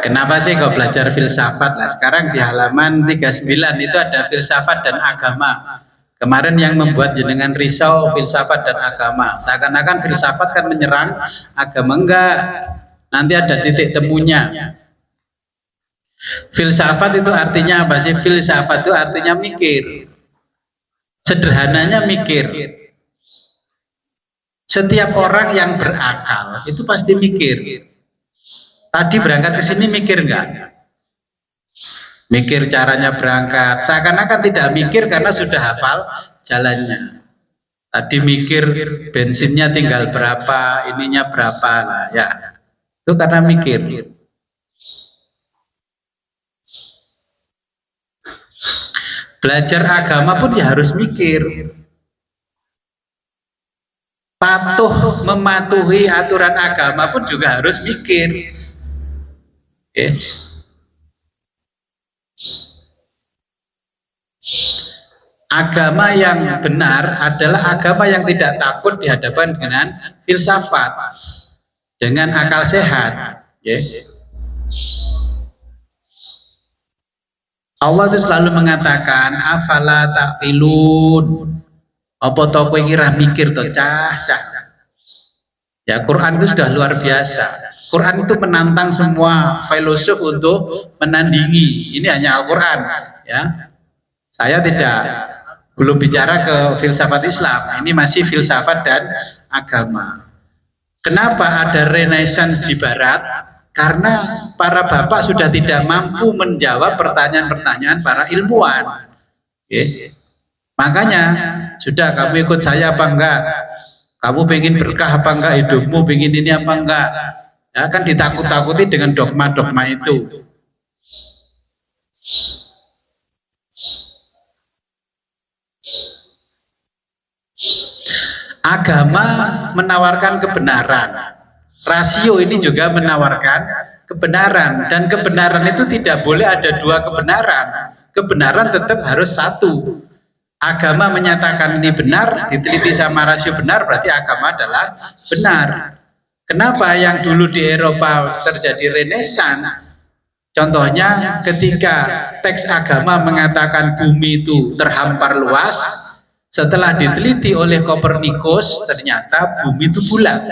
Kenapa sih kok belajar filsafat? Nah, sekarang di halaman 39 itu ada filsafat dan agama. Kemarin yang membuat jenengan risau filsafat dan agama. Seakan-akan filsafat kan menyerang agama, enggak. Nanti ada titik temunya. Filsafat itu artinya apa sih? Filsafat itu artinya mikir. Sederhananya mikir. Setiap orang yang berakal itu pasti mikir. Tadi berangkat ke sini mikir enggak? Mikir caranya berangkat. Seakan-akan tidak mikir karena sudah hafal jalannya. Tadi mikir bensinnya tinggal berapa, ininya berapa lah ya. Itu karena mikir. Belajar agama pun ya harus mikir. Patuh mematuhi aturan agama pun juga harus mikir. Oke. Agama yang benar adalah agama yang tidak takut dihadapkan dengan filsafat, dengan akal sehat. Ya. Allah itu selalu mengatakan afala taqilun. Apa to kowe iki ra mikir to cah. Ya, Quran itu sudah luar biasa. Quran itu menantang semua filosof untuk menandingi. Ini hanya Al-Quran, ya. Saya belum bicara ke filsafat Islam. Ini masih filsafat dan agama. Kenapa ada renaissance di Barat? Karena para bapak sudah tidak mampu menjawab pertanyaan-pertanyaan para ilmuwan. Okay. Makanya sudah, kamu ikut saya apa enggak? Kamu pengen berkah apa enggak hidupmu? Pengen ini apa enggak? Ya kan ditakut-takuti dengan dogma-dogma itu. Agama menawarkan kebenaran. Rasio ini juga menawarkan kebenaran. Dan kebenaran itu tidak boleh ada dua kebenaran. Kebenaran tetap harus satu. Agama menyatakan ini benar, diteliti sama rasio benar, berarti agama adalah benar. Kenapa yang dulu di Eropa terjadi renaissance? Contohnya ketika teks agama mengatakan bumi itu terhampar luas, setelah diteliti oleh Kopernikus ternyata bumi itu bulat.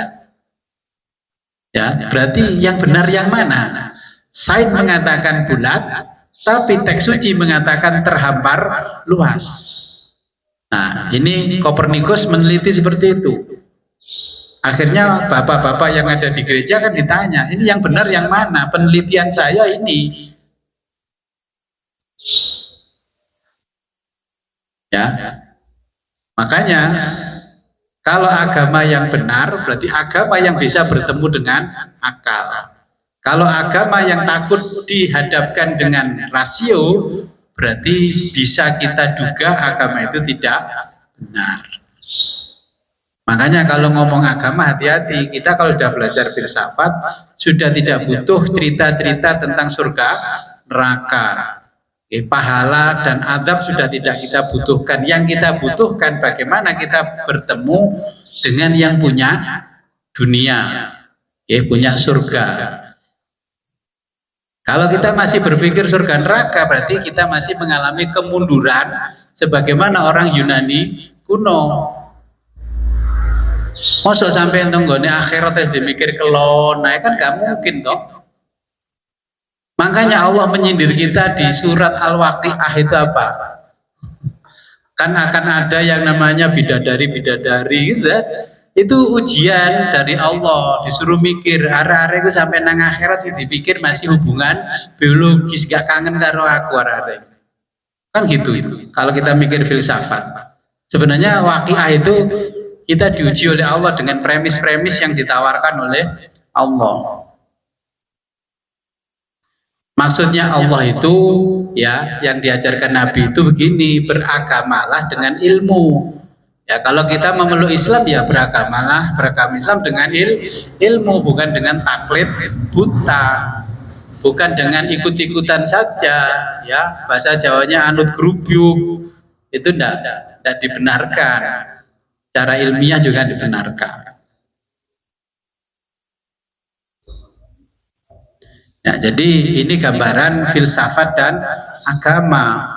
Ya, berarti yang benar yang mana? Sains mengatakan bulat, tapi teks suci mengatakan terhampar luas. Nah, ini Kopernikus meneliti seperti itu. Akhirnya bapak-bapak yang ada di gereja kan ditanya, ini yang benar yang mana? Penelitian saya ini. Ya. Makanya kalau agama yang benar berarti agama yang bisa bertemu dengan akal. Kalau agama yang takut dihadapkan dengan rasio, berarti bisa kita duga agama itu tidak benar. Makanya kalau ngomong agama hati-hati. Kita kalau sudah belajar filsafat sudah tidak butuh cerita-cerita tentang surga, neraka, pahala dan adab sudah tidak kita butuhkan. Yang kita butuhkan bagaimana kita bertemu dengan yang punya dunia, punya surga. Kalau kita masih berpikir surga neraka, berarti kita masih mengalami kemunduran sebagaimana orang Yunani kuno. Masa sampai nenggone akhirat dimikir kelon, nah kan gak mungkin toh. Makanya Allah menyindir kita di surat Al-Waqi'ah itu apa? Kan akan ada yang namanya bidadari-bidadari gitu. Itu ujian dari Allah, disuruh mikir arah-arah itu sampai nang akhirat dipikir masih hubungan biologis, gak kangen karo aku arah-arah. Kan gitu itu. Kalau kita mikir filsafat. Sebenarnya waqiah itu kita diuji oleh Allah dengan premis-premis yang ditawarkan oleh Allah. Maksudnya Allah itu ya yang diajarkan Nabi itu begini, beragamalah dengan ilmu. Ya, kalau kita memeluk Islam ya beragamalah, beragama Islam dengan ilmu, bukan dengan taklid buta, bukan dengan ikut-ikutan saja. Ya, bahasa Jawanya anut grubyuk, itu tidak dibenarkan. Secara ilmiah juga dibenarkan. Ya, jadi ini gambaran filsafat dan agama.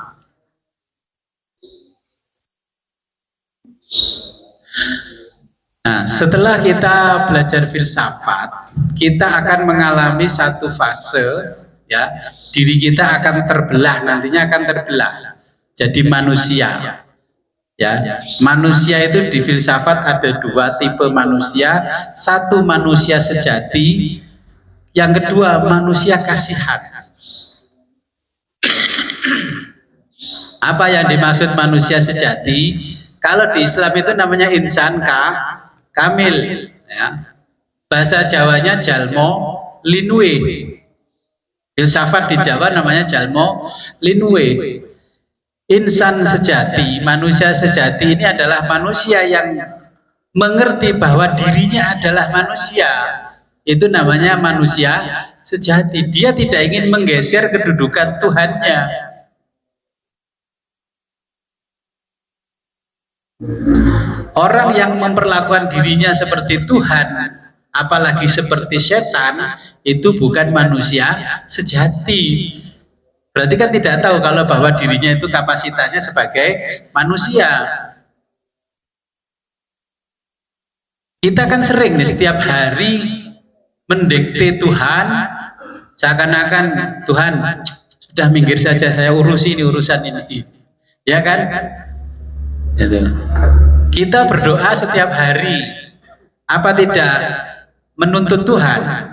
Nah, setelah kita belajar filsafat, kita akan mengalami satu fase, ya, diri kita akan terbelah, nantinya akan terbelah. Jadi manusia, ya, manusia itu di filsafat ada dua tipe manusia, satu manusia sejati, yang kedua manusia kasihan. Apa yang dimaksud manusia sejati? Kalau di Islam itu namanya insan kamil, ya. Bahasa Jawanya jalmo linue. Filsafat di Jawa namanya jalmo linue. Insan sejati, manusia sejati ini adalah manusia yang mengerti bahwa dirinya adalah manusia. Itu namanya manusia sejati. Dia tidak ingin menggeser kedudukan Tuhannya. Orang yang memperlakukan dirinya seperti Tuhan, apalagi seperti setan, itu bukan manusia sejati. Berarti kan tidak tahu kalau bahwa dirinya itu kapasitasnya sebagai manusia. Kita kan sering nih setiap hari mendikte Tuhan, seakan-akan Tuhan sudah minggir saja, saya urusi ini urusan ini, ya kan? Gitu. Kita berdoa setiap hari, apa tidak menuntut Tuhan?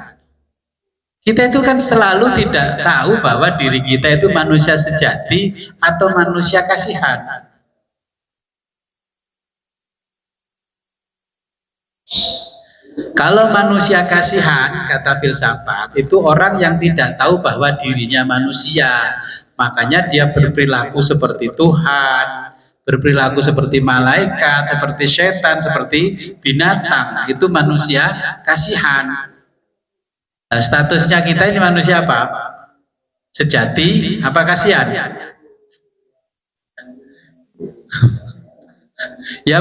Kita itu kan selalu tidak tahu bahwa diri kita itu manusia sejati atau manusia kasihan. Kalau manusia kasihan, kata filsafat, itu orang yang tidak tahu bahwa dirinya manusia. Makanya dia berperilaku seperti Tuhan, berperilaku seperti malaikat, seperti setan, seperti binatang. Itu manusia kasihan. Nah, statusnya kita ini manusia apa? Sejati apa kasihan? Ya,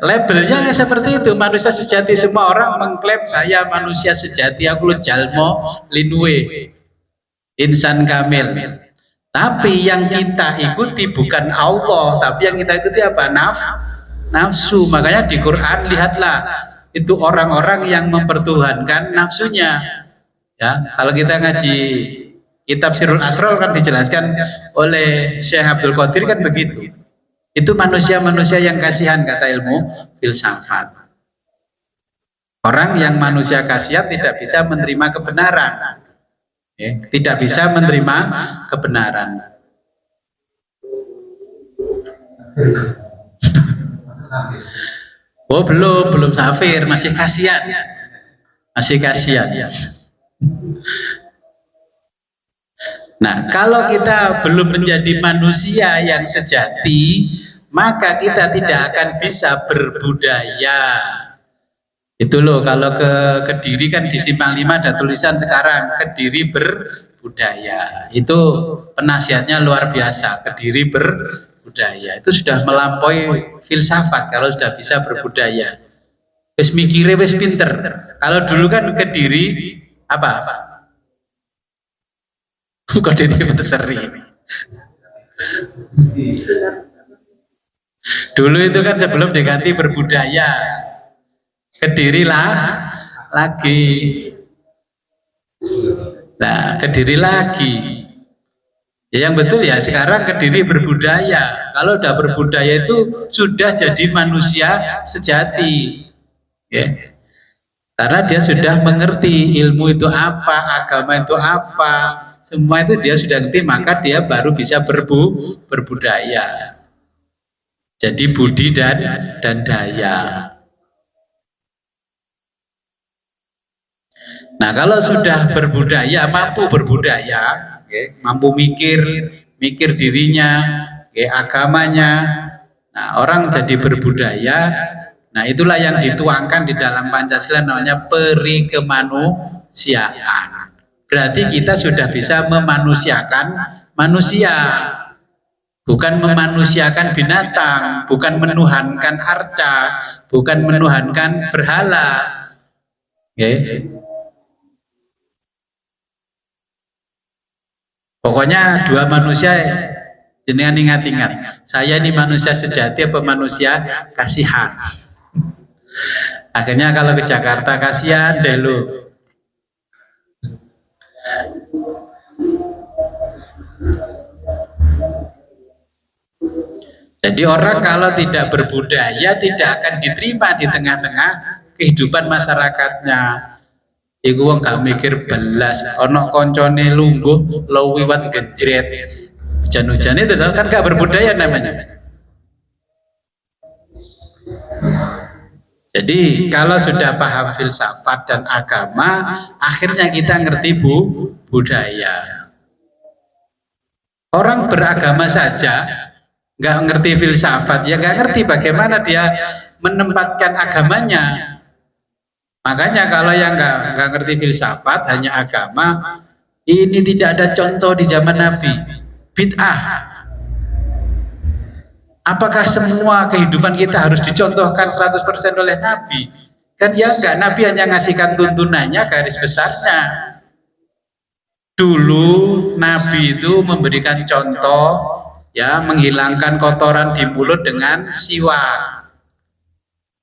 labelnya seperti itu, manusia sejati. Semua orang mengklaim saya manusia sejati, aku jalmo linwe, insan kamil. Tapi yang kita ikuti bukan Allah, tapi yang kita ikuti apa? Nafsu. Makanya di Quran lihatlah, itu orang-orang yang mempertuhankan nafsunya. Ya, kalau kita ngaji kitab Sirul Asrar kan dijelaskan oleh Syekh Abdul Qadir kan begitu. Itu manusia-manusia yang kasihan, kata ilmu filsafat. Orang yang manusia kasihan tidak bisa menerima kebenaran, ya, tidak bisa menerima kebenaran. Oh belum safir, masih kasihan, masih kasihan. Nah, kalau kita belum menjadi manusia yang sejati, maka kita tidak akan bisa berbudaya. Itu loh, kalau ke Kediri kan di Simpang 5 ada tulisan sekarang, Kediri berbudaya. Itu penasihatnya luar biasa, Kediri berbudaya. Itu sudah melampaui filsafat kalau sudah bisa berbudaya. Wis mikire wis pinter. Kalau dulu kan Kediri apa? Kok ini berseri. Dulu itu kan sebelum diganti berbudaya, Kediri lagi. Nah, Kediri lagi. Ya, yang betul ya sekarang Kediri berbudaya. Kalau udah berbudaya itu sudah jadi manusia sejati. Ya. Karena dia sudah mengerti ilmu itu apa, agama itu apa. Semua itu dia sudah ngerti, maka dia baru bisa berbudaya. Jadi budi dan daya. Nah, kalau sudah berbudaya, mampu berbudaya, okay, mampu mikir dirinya, okay, agamanya. Nah, orang jadi berbudaya. Nah, itulah yang dituangkan di dalam Pancasila, namanya perikemanusiaan. Berarti kita sudah bisa memanusiakan manusia, bukan memanusiakan binatang, bukan menuhankan arca, bukan menuhankan berhala. Okay. Pokoknya dua manusia, jenengan ingat-ingat, saya ini manusia sejati apa manusia kasihan. Akhirnya kalau ke Jakarta kasihan deh lu. Jadi orang kalau tidak berbudaya tidak akan diterima di tengah-tengah kehidupan masyarakatnya. Iku wong gak mikir belas, ono koncone lungguh lowiwat gejret. Hujan-hujan itu kan gak berbudaya namanya. Jadi kalau sudah paham filsafat dan agama, akhirnya kita ngerti budaya. Orang beragama saja nggak ngerti filsafat, ya nggak ngerti bagaimana dia menempatkan agamanya. Makanya kalau yang nggak ngerti filsafat, hanya agama, ini tidak ada contoh di zaman Nabi. Bid'ah. Apakah semua kehidupan kita harus dicontohkan 100% oleh Nabi? Kan ya enggak, Nabi hanya ngasihkan tuntunannya, garis besarnya. Dulu Nabi itu memberikan contoh, ya, menghilangkan kotoran di mulut dengan siwak.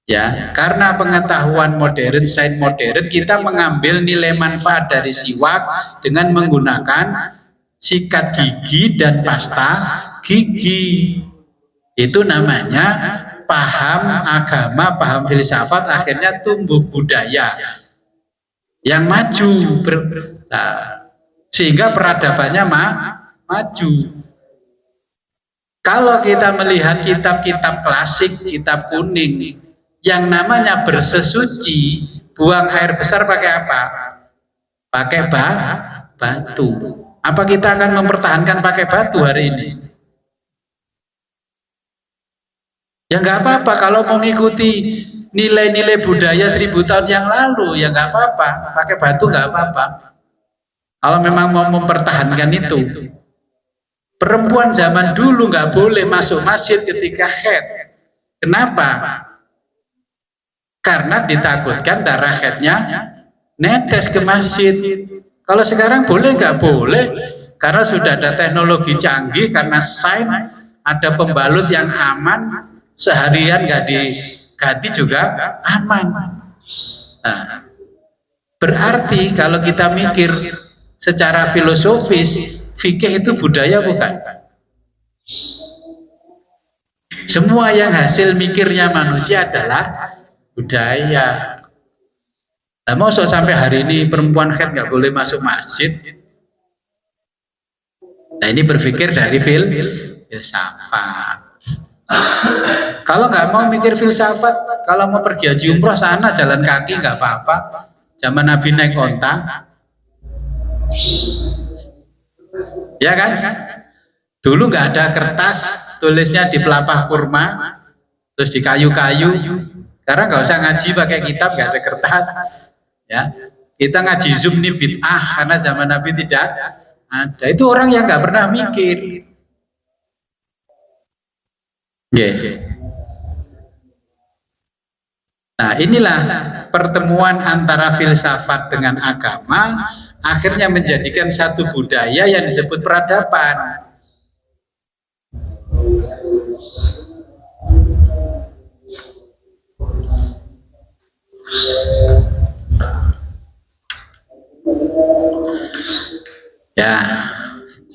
Ya, karena pengetahuan modern, sains modern, kita mengambil nilai manfaat dari siwak dengan menggunakan sikat gigi dan pasta gigi. Itu namanya paham agama, paham filsafat, akhirnya tumbuh budaya yang maju, sehingga peradabannya maju. Kalau kita melihat kitab-kitab klasik, kitab kuning, yang namanya bersesuci, buang air besar pakai apa? Pakai batu. Apa kita akan mempertahankan pakai batu hari ini? Ya nggak apa-apa, kalau mau mengikuti nilai-nilai budaya 1000 tahun yang lalu, ya nggak apa-apa, pakai batu nggak apa-apa. Kalau memang mau mempertahankan itu. Perempuan zaman dulu nggak boleh masuk masjid ketika haid. Kenapa? Karena ditakutkan darah haidnya netes ke masjid. Kalau sekarang boleh nggak boleh, karena sudah ada teknologi canggih, karena sains, ada pembalut yang aman, seharian nggak diganti juga aman. Nah, berarti kalau kita mikir secara filosofis, fikih itu budaya bukan? Semua yang hasil mikirnya manusia adalah budaya. Nah, mau sampai hari ini perempuan haid nggak boleh masuk masjid. Nah, ini berpikir dari filsafat. Kalau nggak mau mikir filsafat, kalau mau pergi haji umroh sana jalan kaki nggak apa-apa. Zaman Nabi naik onta, ya kan? Dulu nggak ada kertas, tulisnya di pelapah kurma, terus di kayu-kayu. Sekarang nggak usah ngaji pakai kitab, nggak ada kertas. Ya, kita ngaji Zoom nih bid'ah, karena zaman Nabi tidak ada. Itu orang yang nggak pernah mikir. Nah, inilah pertemuan antara filsafat dengan agama, akhirnya menjadikan satu budaya yang disebut peradaban. Ya,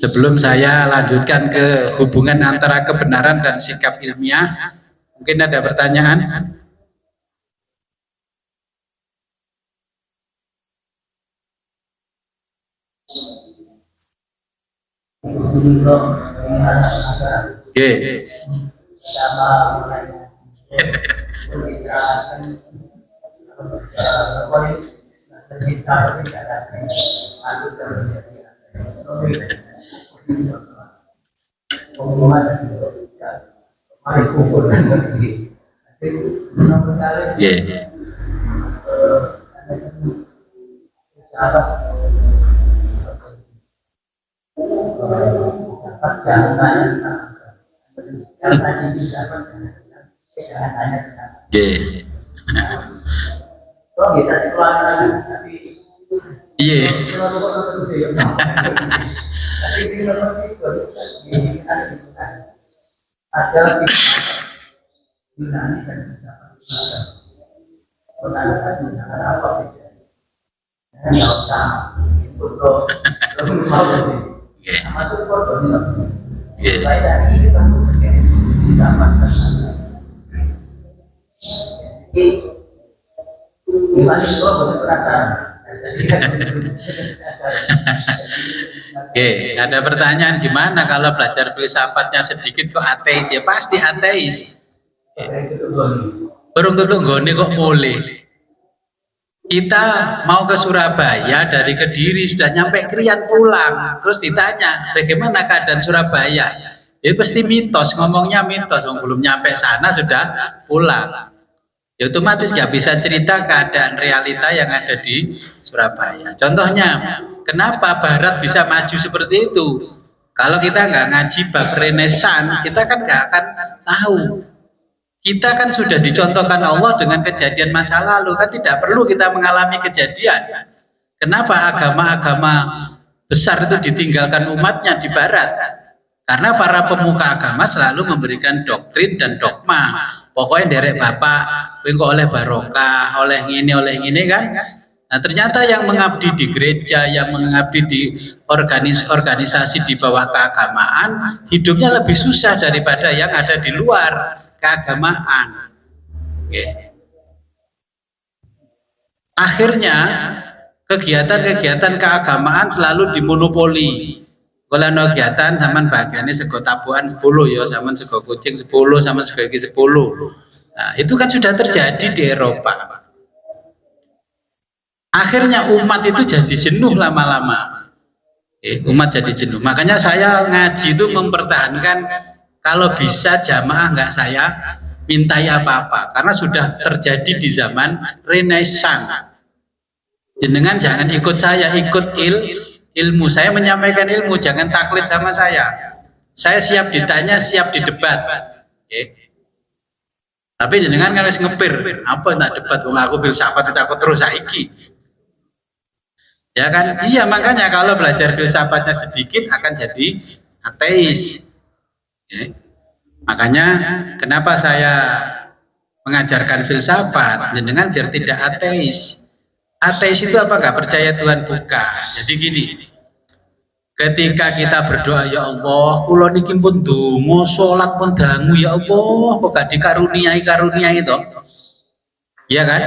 sebelum saya lanjutkan ke hubungan antara kebenaran dan sikap ilmiah, mungkin ada pertanyaan? Oke, ada pertanyaan, gimana kalau belajar filsafatnya sedikit kok ateis? Ya pasti ateis. Burung tutup goni kok boleh. Kita mau ke Surabaya dari Kediri, sudah nyampe Krian pulang, terus ditanya bagaimana keadaan Surabaya? Ya pasti mitos, ngomongnya mitos, belum nyampe sana sudah pulang. Ya otomatis nggak bisa cerita keadaan realita yang ada di Surabaya. Contohnya, kenapa Barat bisa maju seperti itu? Kalau kita nggak ngaji bab Renaissance, kita kan nggak akan tahu. Kita kan sudah dicontohkan Allah dengan kejadian masa lalu, kan tidak perlu kita mengalami kejadian. Kenapa agama-agama besar itu ditinggalkan umatnya di barat. Karena para pemuka agama selalu memberikan doktrin dan dogma. Pokoknya derek bapak, engko oleh barokah, oleh ngene kan. Nah, ternyata yang mengabdi di gereja, yang mengabdi di organisasi di bawah keagamaan, hidupnya lebih susah daripada yang ada di luar keagamaan. Oke. Akhirnya kegiatan-kegiatan keagamaan selalu dimonopoli. Kalau kegiatan zaman bagiannya sego tabuhan 10 ya, zaman sego kucing 10, zaman sego iki 10. Nah, itu kan sudah terjadi di Eropa. Akhirnya umat itu jadi jenuh lama-lama. Umat jadi jenuh. Makanya saya ngaji itu mempertahankan kalau bisa jamaah nggak saya mintai apa-apa. Karena sudah terjadi di zaman Renaissance. Jenengan jangan ikut saya, ikut ilmu. Saya menyampaikan ilmu, jangan taklid sama saya. Saya siap ditanya, siap didebat. Tapi jenengan harus ngepir. Apa nak debat? Aku filsafat aku terus saiki. Ya kan? Iya, makanya kalau belajar filsafatnya sedikit akan jadi ateis. Makanya kenapa saya mengajarkan filsafat jenengan biar tidak ateis. Ateis itu apa? Gak percaya Tuhan bukan. Jadi gini, ketika kita berdoa, ya Allah, kula niki pun donga, salat pun dangu, ya Allah, kok gak dikaruniai itu. Iya kan?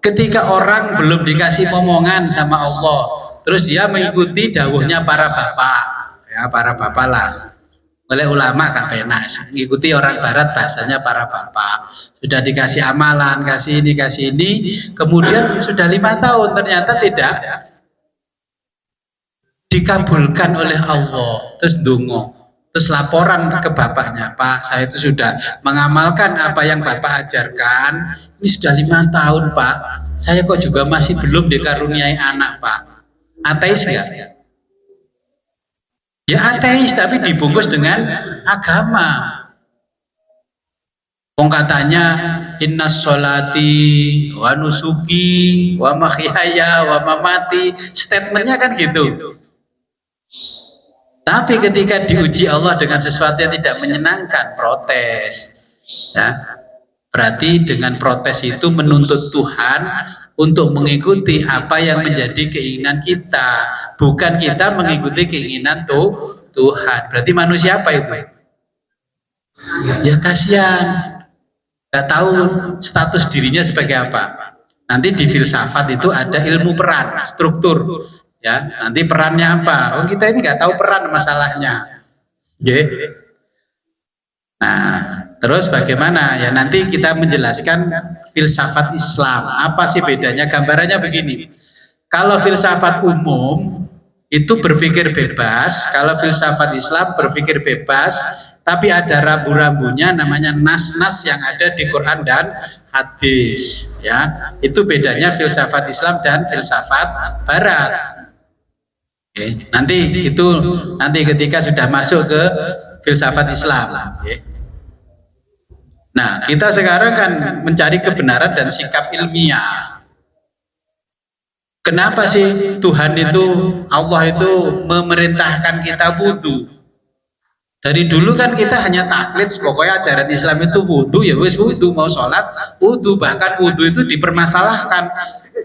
Ketika orang belum dikasih omongan sama Allah, terus dia mengikuti dawuhnya para bapak, ya para bapak lah. Oleh ulama gak penak, mengikuti orang barat bahasanya para bapak. Sudah dikasih amalan, kasih ini, kemudian sudah 5 tahun ternyata tidak dikabulkan oleh Allah. Terus dungo, terus laporan ke bapaknya, Pak, saya itu sudah mengamalkan apa yang bapak ajarkan. Ini sudah 5 tahun, Pak. Saya kok juga masih belum dikaruniai anak, Pak. Ateis nggak? Ya ateis, tapi dibungkus dengan agama. Wong katanya inna sholati wa nusuki wa mahyaya wa mamati, statementnya kan gitu. Tapi ketika diuji Allah dengan sesuatu yang tidak menyenangkan, protes. Ya. Berarti dengan protes itu menuntut Tuhan untuk mengikuti apa yang menjadi keinginan kita, bukan kita mengikuti keinginan Tuhan. Berarti manusia apa itu? Ya kasihan, nggak tahu status dirinya sebagai apa. Nanti di filsafat itu ada ilmu peran, struktur. Ya, nanti perannya apa? Oh, kita ini nggak tahu peran masalahnya. Nah, terus bagaimana? Ya nanti kita menjelaskan filsafat Islam. Apa sih bedanya? Gambarannya begini. Kalau filsafat umum itu berpikir bebas, kalau filsafat Islam berpikir bebas, tapi ada rambu-rambunya namanya nas-nas yang ada di Quran dan hadis. Ya, itu bedanya filsafat Islam dan filsafat Barat. Oke, nanti ketika sudah masuk ke filsafat Islam. Oke. Nah, kita sekarang kan mencari kebenaran dan sikap ilmiah. Kenapa sih Tuhan itu, Allah itu memerintahkan kita wudhu? Dari dulu kan kita hanya taklid, pokoknya ajaran Islam itu wudhu, ya wis wudhu, mau sholat wudhu, bahkan wudhu itu dipermasalahkan.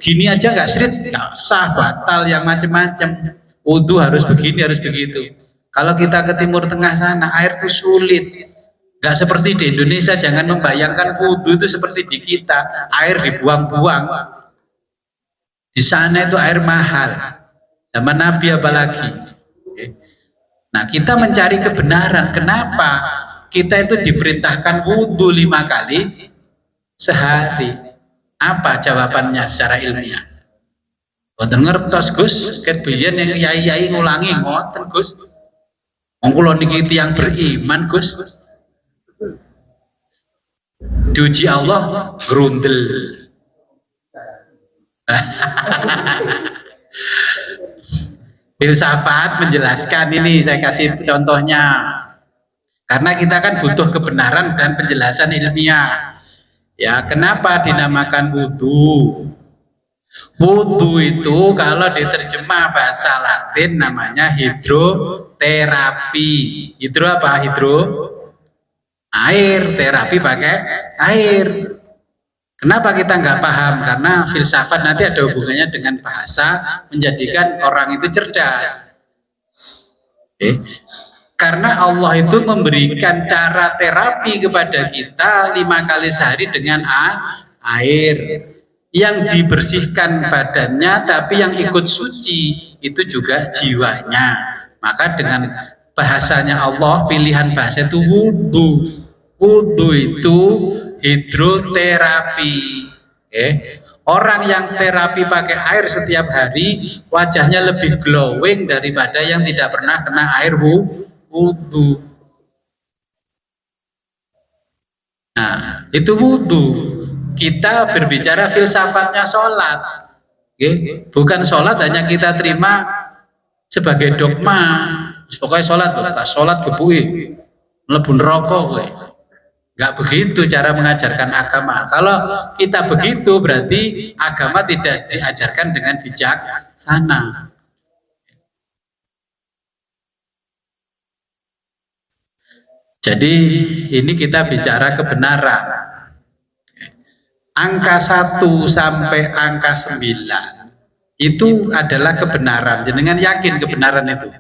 Gini aja nggak syrik, nggak sah, batal, yang macam-macam. Wudhu harus begini, harus begitu. Kalau kita ke Timur Tengah sana, air itu sulit. Gak seperti di Indonesia, jangan membayangkan wudhu itu seperti di kita, air dibuang-buang. Di sana itu air mahal, zaman Nabi apalagi. Nah, kita mencari kebenaran. Kenapa kita itu diperintahkan wudhu 5 kali sehari? Apa jawabannya secara ilmiah? Boten ngertos, Gus. Ket biyen yang yai-yai ngulangi ngoten, Gus. Wong kula niki tiyang beriman, Gus. Diuji Allah gerundel. Filsafat menjelaskan ini, saya kasih contohnya. Karena kita kan butuh kebenaran dan penjelasan ilmiah. Ya, kenapa dinamakan wudhu? Wudu itu kalau diterjemah bahasa Latin namanya hidroterapi. Hidro apa? Hidro air, terapi pakai air. Kenapa kita nggak paham? Karena filsafat nanti ada hubungannya dengan bahasa, menjadikan orang itu cerdas. Karena Allah itu memberikan cara terapi kepada kita 5 kali sehari dengan air. Yang dibersihkan badannya, tapi yang ikut suci itu juga jiwanya. Maka dengan bahasanya Allah, pilihan bahasa itu wudu. Wudu itu hidroterapi. Orang yang terapi pakai air setiap hari, wajahnya lebih glowing daripada yang tidak pernah kena air wudu. Nah, itu wudu. Kita berbicara filsafatnya sholat. Bukan sholat hanya kita terima sebagai dogma. Pokoknya sholat gebui, mlebu neraka kowe. Enggak begitu cara mengajarkan agama. Kalau kita begitu berarti agama tidak diajarkan dengan bijaksana. Jadi ini kita bicara kebenaran. Angka 1 sampai angka 9 itu adalah kebenaran. Jenengan yakin kebenaran itu?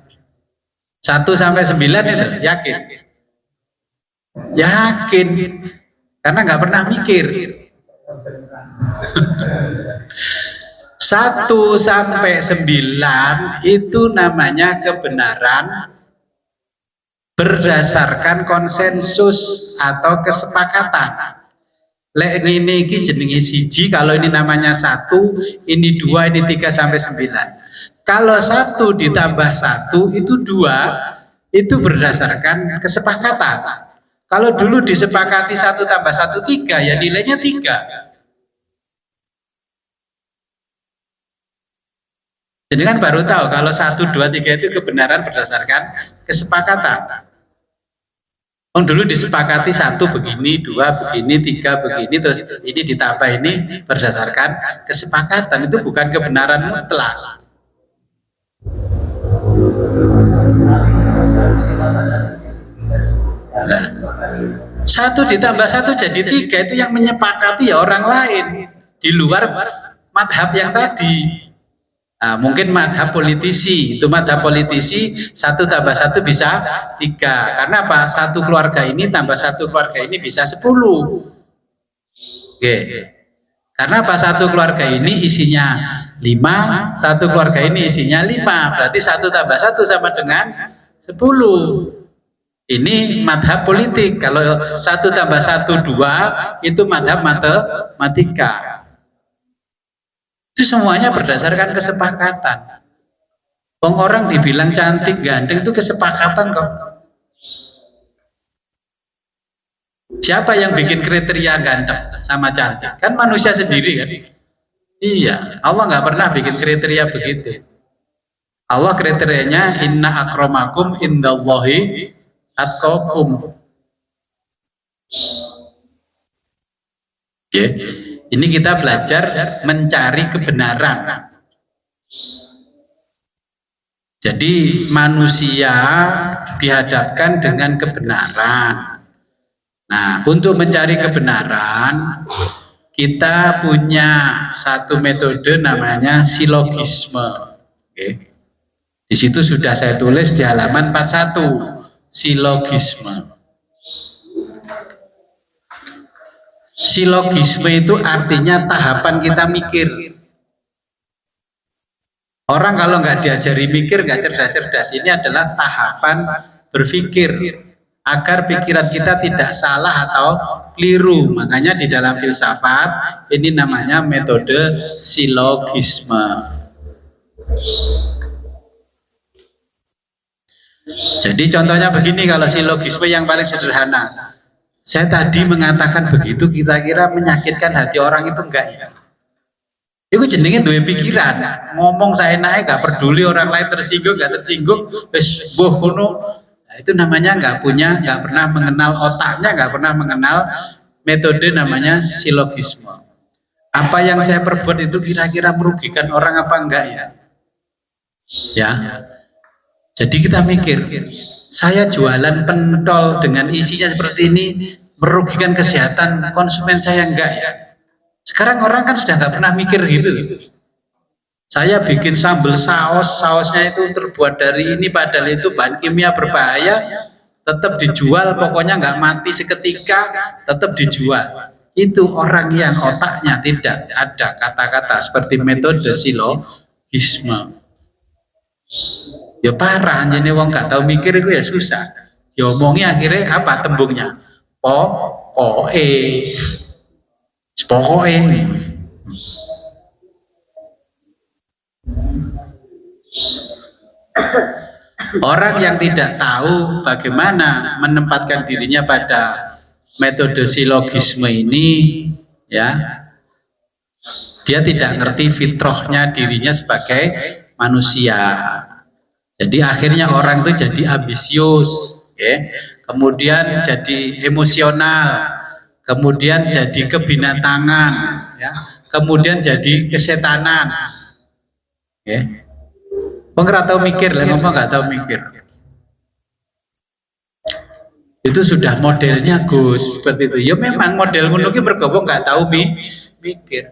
1 sampai 9 itu yakin? Yakin, karena nggak pernah mikir. 1 sampai 9 itu namanya kebenaran berdasarkan konsensus atau kesepakatan. Lek ini jenenge siji, kalau ini namanya 1, ini 2, ini 3 sampai 9. Kalau 1 ditambah 1 itu 2, itu berdasarkan kesepakatan. Kalau dulu disepakati 1 tambah 1 3, ya nilainya 3. Jadi kan baru tahu kalau 1, 2, 3 itu kebenaran berdasarkan kesepakatan. Dulu disepakati 1 begini, 2 begini, 3 begini, terus ini ditambah ini berdasarkan kesepakatan. Itu bukan kebenaran mutlak. Nah, 1 ditambah 1 jadi 3, itu yang menyepakati ya orang lain di luar madhab yang tadi. Nah, mungkin madhab politisi, itu madhab politisi 1 tambah 1 bisa 3. Karena apa? 1 keluarga ini tambah 1 keluarga ini bisa 10. Oke. Karena apa? 1 keluarga ini isinya 5, 1 keluarga ini isinya 5. Berarti 1 tambah 1 sama dengan 10. Ini madhab politik. Kalau 1 tambah 1 2, itu madhab matematika. Itu semuanya berdasarkan kesepakatan. Orang dibilang cantik, ganteng itu kesepakatan kok. Siapa yang bikin kriteria ganteng sama cantik? Kan manusia sendiri kan? Iya, Allah nggak pernah bikin kriteria begitu. Allah kriterianya inna akramakum indallahi atqakum. Oke. Ini kita belajar mencari kebenaran. Jadi manusia dihadapkan dengan kebenaran. Nah, untuk mencari kebenaran, kita punya satu metode namanya silogisme. Oke. Di situ sudah saya tulis di halaman 41, silogisme. Silogisme itu artinya tahapan kita mikir. Orang kalau nggak diajari mikir, nggak cerdas-cerdas. Ini adalah tahapan berpikir agar pikiran kita tidak salah atau keliru. Makanya di dalam filsafat ini namanya metode silogisme. Jadi contohnya begini, kalau silogisme yang paling sederhana. Saya tadi mengatakan begitu, kira-kira menyakitkan hati orang itu enggak ya? Itu jenenge duwe pikiran, ngomong saya naik, gak peduli orang lain tersinggung, gak tersinggung, wis mbuh ngono. Nah, itu namanya nggak pernah mengenal otaknya, nggak pernah mengenal metode namanya silogisme. Apa yang saya perbuat itu kira-kira merugikan orang apa enggak ya? Ya. Jadi kita mikir, saya jualan pentol dengan isinya seperti ini merugikan kesehatan konsumen saya enggak ya? Sekarang orang kan sudah nggak pernah mikir gitu. Saya bikin sambal sausnya itu terbuat dari ini, padahal itu bahan kimia berbahaya, tetap dijual, pokoknya nggak mati seketika, tetap dijual. Itu orang yang otaknya tidak ada kata-kata seperti metode silogisme. Ya parah, jadi wong nggak tahu mikir itu ya susah. Ya omongnya akhirnya apa tembungnya? Pokoke. Orang yang tidak tahu bagaimana menempatkan dirinya pada metode silogisme ini, ya, dia tidak ngerti fitrahnya dirinya sebagai manusia. Jadi akhirnya orang itu jadi ambisius, ya, kemudian jadi emosional, kemudian jadi kebinatangan, ya, kemudian jadi kesetanan, ya. Nggak tahu mikir lah, ngomong nggak tahu mikir. Itu sudah modelnya Gus seperti itu. Ya memang model menunggu bergabung nggak tahu mikir.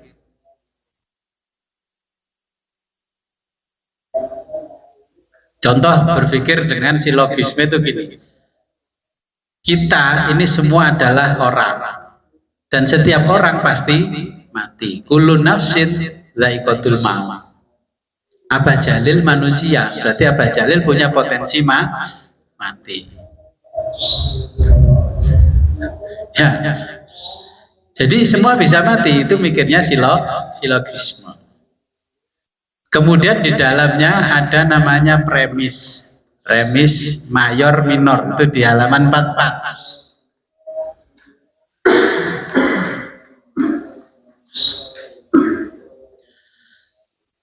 Contoh berpikir dengan silogisme itu gini. Kita ini semua adalah orang dan setiap orang pasti mati. Kullu nafsin dha'iqatul maut. Abah Jalil manusia, berarti Abah Jalil punya potensi mati. Ya. Jadi semua bisa mati, itu mikirnya silogisme. Kemudian di dalamnya ada namanya premis mayor minor, itu di halaman 44.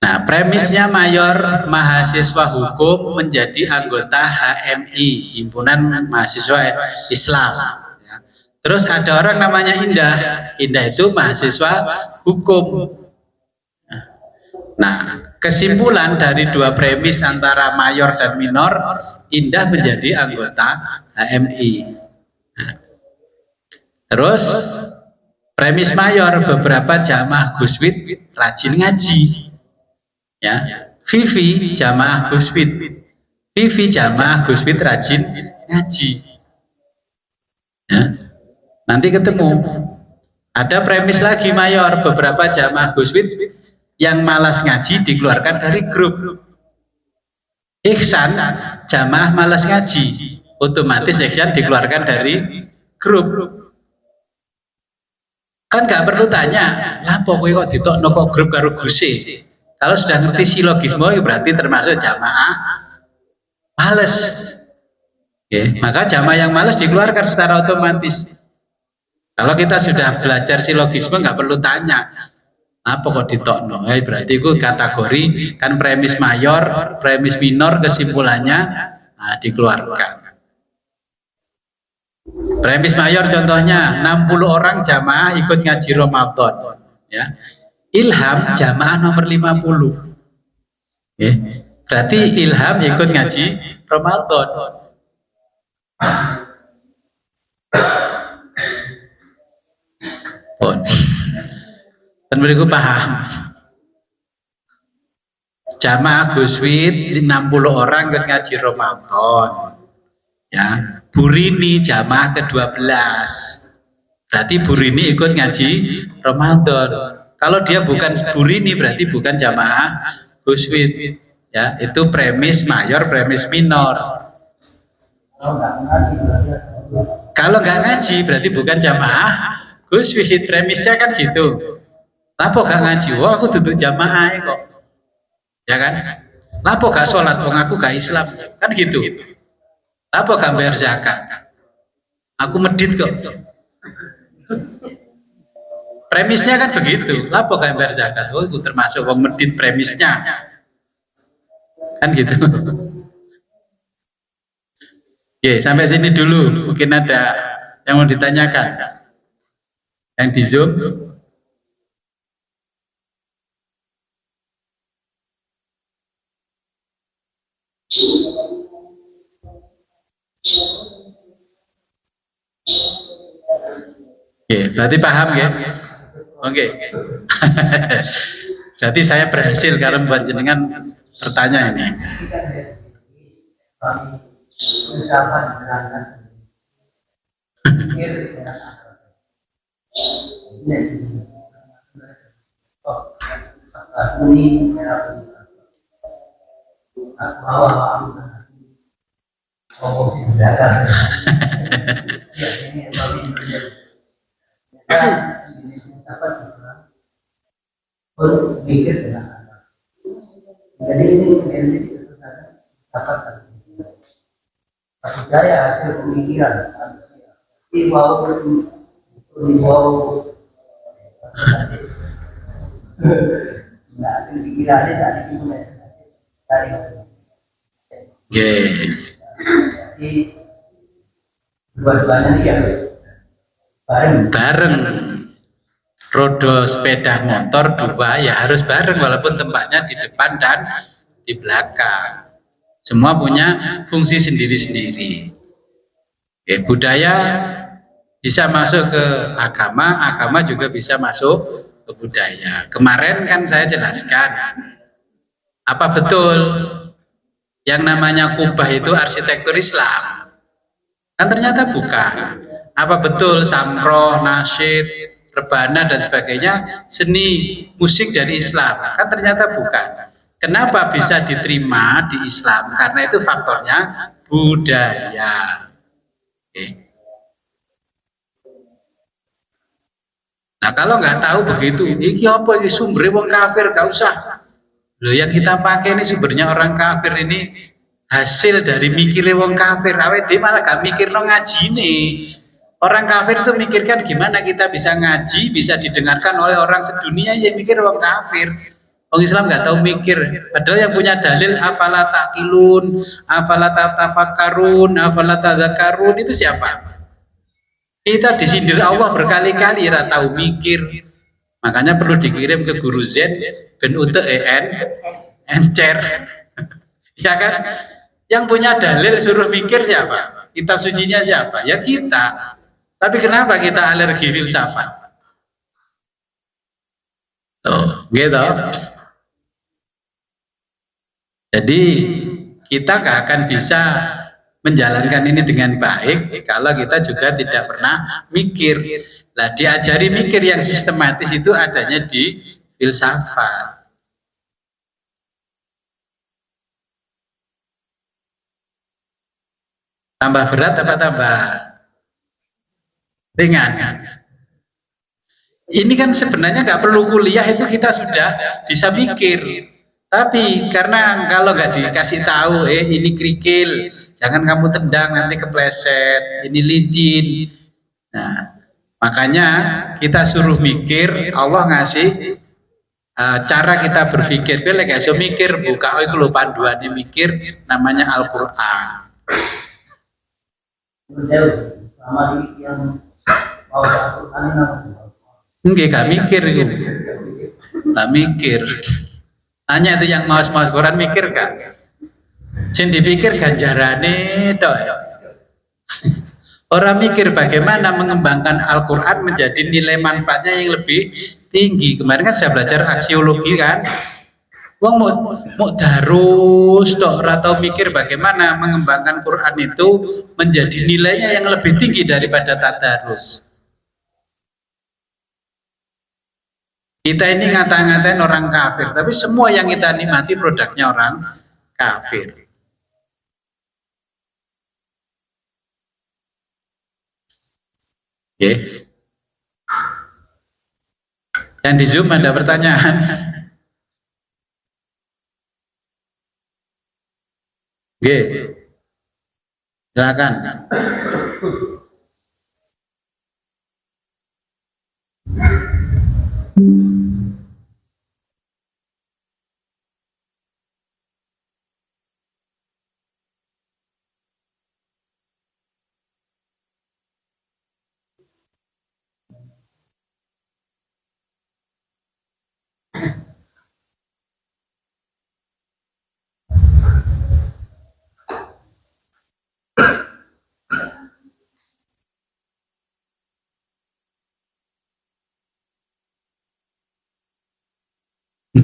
Nah, premisnya mayor mahasiswa hukum menjadi anggota HMI, Himpunan Mahasiswa Islam. Terus ada orang namanya Indah, Indah itu mahasiswa hukum. Nah, kesimpulan dari dua premis antara mayor dan minor, Indah menjadi anggota HMI. Nah, terus premis mayor, beberapa jamaah Guswid rajin ngaji. Ya, Vivi jamaah Guswid, Vivi jamaah Guswid rajin ngaji. Ya, nanti ketemu. Ada premis lagi mayor, beberapa jamaah Guswid yang malas ngaji dikeluarkan dari grup. Ihsan jamaah malas ngaji, otomatis Ihsan dikeluarkan dari grup. Kan nggak perlu tanya, lah pokoknya kok ditokno kok grup karo Gusi. Kalau sudah ngerti silogisme berarti termasuk jamaah males. Oke, maka jamaah yang males dikeluarkan secara otomatis. Kalau kita sudah belajar silogisme nggak perlu tanya apa kok ditokno. Berarti itu kategori kan premis mayor, premis minor, kesimpulannya dikeluarkan. Premis mayor contohnya 60 orang jamaah ikut ngaji Ramadan, ya. Ilham jamaah nomor 50. Berarti Ilham ikut ngaji Ramadan. Dan beriku paham. Jamaah Guswid 60 orang ikut ngaji Ramadan. Ya, Burini jamaah ke-12. Berarti Burini ikut ngaji Ramadan. Kalau dia bukan Burini berarti bukan jamaah Guswid, ya, itu premis mayor, premis minor. Kalau nggak ngaji berarti bukan jamaah Guswid, premisnya kan gitu. Lapo gak ngaji, wah aku duduk jamaah kok, ya kan? Lapo gak sholat, wong aku gak Islam, kan gitu. Lapo gak bayar zakat, aku medit kok. Premisnya kan begitu, lapo gak bayar zakat, oh itu termasuk wong medit premisnya, kan gitu. Oke, sampai sini dulu, mungkin ada yang mau ditanyakan, yang di Zoom. berarti paham ya? Oke. Berarti saya berhasil karena buat jenengan bertanya ini. Jadi ini dapat budaya hasil pemikiran dibawa nah pikirannya saat ini jadi dua-duanya ini harus bareng. Roda sepeda motor dua ya harus bareng walaupun tempatnya di depan dan di belakang. Semua punya fungsi sendiri-sendiri. Budaya bisa masuk ke agama, agama juga bisa masuk ke budaya. Kemarin kan saya jelaskan, apa betul yang namanya kubah itu arsitektur Islam? Kan ternyata bukan. Apa betul samroh, nasyid, rebana dan sebagainya seni musik dari Islam? Kan ternyata bukan. Kenapa bisa diterima di Islam? Karena itu faktornya budaya. Nah kalau nggak tahu begitu, ini apa ini sumbernya wong kafir, gak usah. Loh yang kita pakai ini sumbernya orang kafir, ini hasil dari mikirnya wong kafir. Awet dia malah gak mikir no ngaji nih. Orang kafir itu mikirkan gimana kita bisa ngaji, bisa didengarkan oleh orang sedunia, ya mikir wong kafir. Orang Islam nggak tahu mikir. Padahal yang punya dalil afala taqilun, afala tatafakkarun, afala tadzakarun itu siapa? Kita disindir Allah berkali-kali, ya tahu mikir. Makanya perlu dikirim ke guru Zen, ben ute encer. Ya kan? Yang punya dalil suruh mikir siapa? Kitab sucinya siapa? Ya kita. Tapi kenapa kita alergi filsafat? Tuh, gitu. Jadi kita nggak akan bisa menjalankan ini dengan baik kalau kita juga tidak pernah mikir. Nah, diajari mikir yang sistematis itu adanya di filsafat. Tambah berat apa tambah ringan? Ini kan sebenarnya nggak perlu kuliah, itu kita sudah bisa mikir. Tapi karena kalau nggak dikasih tahu, ini kerikil, jangan kamu tendang nanti kepleset, ini licin. Nah, makanya kita suruh mikir, Allah ngasih cara kita berpikir. Bila nggak bisa mikir, buka itu lo panduannya mikir, namanya Al-Quran. Enggak, gak mikir itu. Gak mikir. Tanya itu yang maus-maus Quran mikir gak? Sing dipikir ganjarane toh. Orang mikir bagaimana mengembangkan Al-Quran menjadi nilai manfaatnya yang lebih tinggi. Kemarin kan saya belajar aksiologi kan. Wong mau darus toh, atau mikir bagaimana mengembangkan Quran itu menjadi nilainya yang lebih tinggi daripada tadarus. Kita ini ngata-ngatain orang kafir, tapi semua yang kita nikmati produknya orang kafir. Oke. Yang di Zoom ada pertanyaan? Oke. Silakan. Ya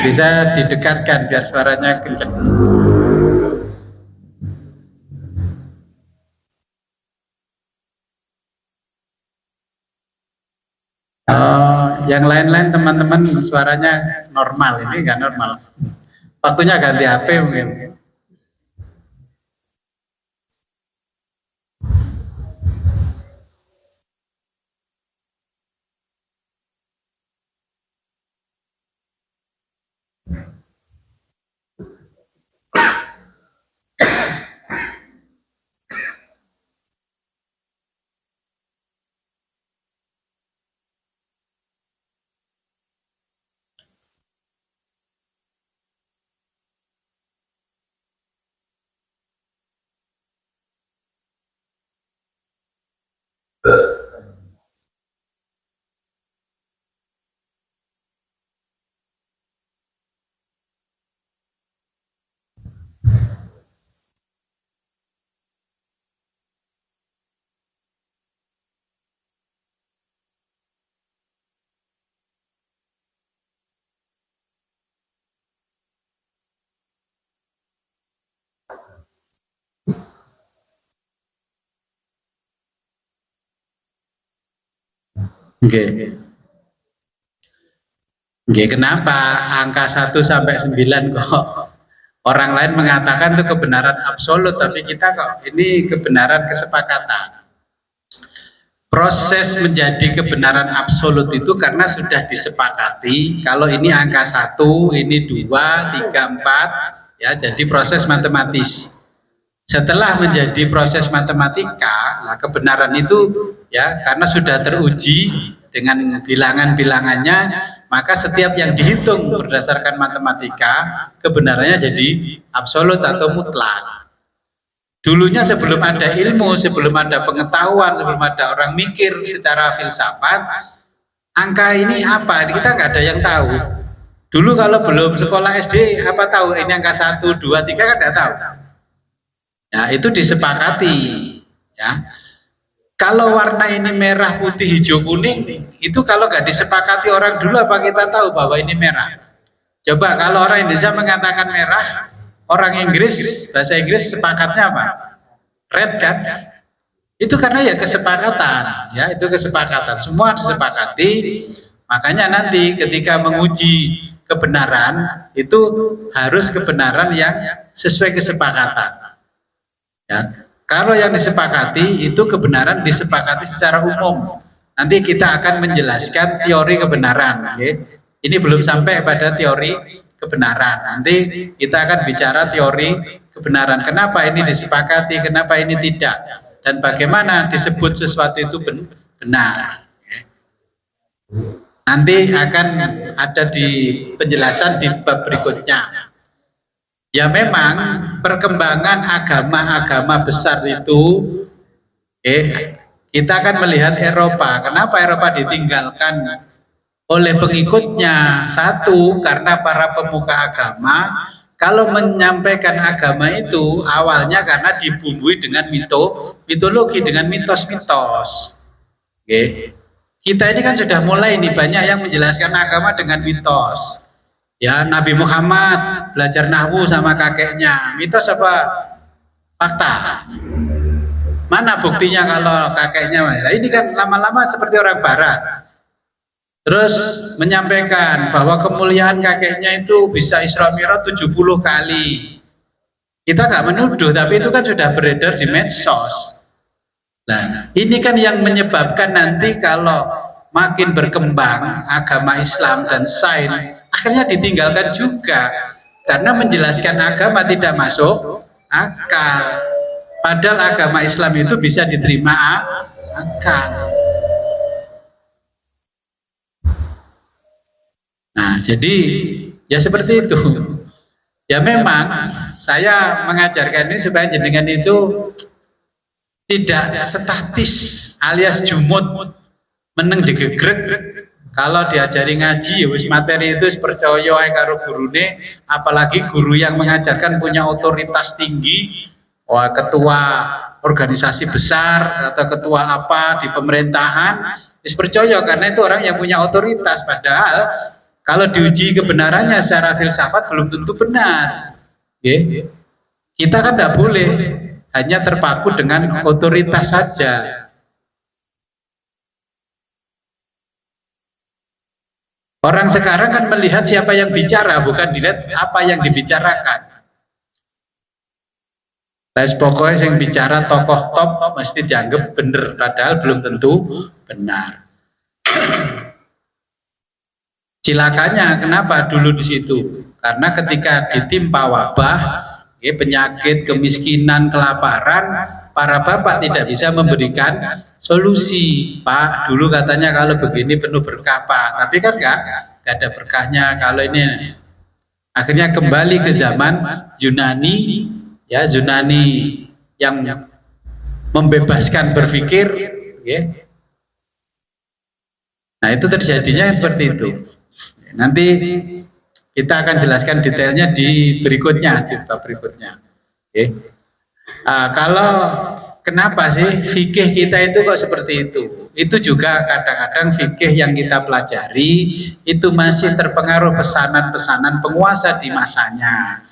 bisa didekatkan biar suaranya kencang. Yang lain-lain teman-teman suaranya normal, ini nggak normal. Waktunya ganti HP mungkin. Oke. Oke, kenapa angka 1 sampai 9 kok orang lain mengatakan itu kebenaran absolut, tapi kita kok ini kebenaran kesepakatan. Proses menjadi kebenaran absolut itu karena sudah disepakati kalau ini angka 1, ini 2, 3, 4, ya, jadi proses matematis. Setelah menjadi proses matematika, nah kebenaran itu ya karena sudah teruji dengan bilangan-bilangannya, maka setiap yang dihitung berdasarkan matematika kebenarannya jadi absolut atau mutlak. Dulunya sebelum ada ilmu, sebelum ada pengetahuan, sebelum ada orang mikir secara filsafat, angka ini apa? Kita nggak ada yang tahu. Dulu kalau belum sekolah SD, apa tahu ini angka 1, 2, 3 kan nggak tahu. Ya, itu disepakati. Ya. Kalau warna ini merah, putih, hijau, kuning, itu kalau nggak disepakati orang dulu, apa kita tahu bahwa ini merah? Coba kalau orang Indonesia mengatakan merah, orang Inggris, bahasa Inggris sepakatnya apa? Red kan? Itu karena ya kesepakatan, ya itu kesepakatan. Semua disepakati, makanya nanti ketika menguji kebenaran itu harus kebenaran yang sesuai kesepakatan. Ya, kalau yang disepakati itu kebenaran disepakati secara umum. Nanti kita akan menjelaskan teori kebenaran. Okay? Ini belum sampai pada teori kebenaran. Nanti kita akan bicara teori kebenaran. Kenapa ini disepakati, kenapa ini tidak, dan bagaimana disebut sesuatu itu benar. Nanti akan ada di penjelasan di bab berikutnya. Ya memang perkembangan agama-agama besar itu, kita akan melihat Eropa. Kenapa Eropa ditinggalkan oleh pengikutnya? Satu, karena para pemuka agama kalau menyampaikan agama itu awalnya karena dibumbui dengan mitologi, dengan mitos-mitos. Kita ini kan sudah mulai nih banyak yang menjelaskan agama dengan mitos. Ya, Nabi Muhammad belajar nahwu sama kakeknya, mitos apa fakta? Mana buktinya kalau kakeknya? Nah, ini kan lama-lama seperti orang barat. Terus menyampaikan bahwa kemuliaan kakeknya itu bisa Isra Mi'raj 70 kali. Kita nggak menuduh, tapi itu kan sudah beredar di medsos. Nah, ini kan yang menyebabkan nanti kalau makin berkembang agama Islam dan sains, akhirnya ditinggalkan juga karena menjelaskan agama tidak masuk akal. Padahal agama Islam itu bisa diterima akal. Nah, jadi ya seperti itu. Ya memang saya mengajarkan ini supaya jenengan itu tidak statis alias jumut meneng jegegrek. Kalau diajari ngaji ya wis materi itu percaya ae karo gurune, apalagi guru yang mengajarkan punya otoritas tinggi, wah ketua organisasi besar atau ketua apa di pemerintahan, wis percaya karena itu orang yang punya otoritas. Padahal kalau diuji kebenarannya secara filsafat belum tentu benar. Okay? Kita kan tidak boleh hanya terpaku dengan otoritas saja. Orang sekarang kan melihat siapa yang bicara, bukan dilihat apa yang dibicarakan. Pokoknya yang bicara tokoh top mesti dianggap benar, padahal belum tentu benar. Cilakanya kenapa dulu di situ? Karena ketika ditimpa wabah, penyakit, kemiskinan, kelaparan, para bapak tidak bisa memberikan solusi. Pak, dulu katanya kalau begini penuh berkah Pak, tapi kan enggak ada berkahnya kalau ini. Akhirnya kembali ke zaman Yunani, ya Yunani yang membebaskan berpikir, ya. Nah itu terjadinya seperti itu. Nanti kita akan jelaskan detailnya di berikutnya, di bab berikutnya. Oke. Kalau kenapa sih fikih kita itu kok seperti itu? Itu juga kadang-kadang fikih yang kita pelajari itu masih terpengaruh pesanan-pesanan penguasa di masanya.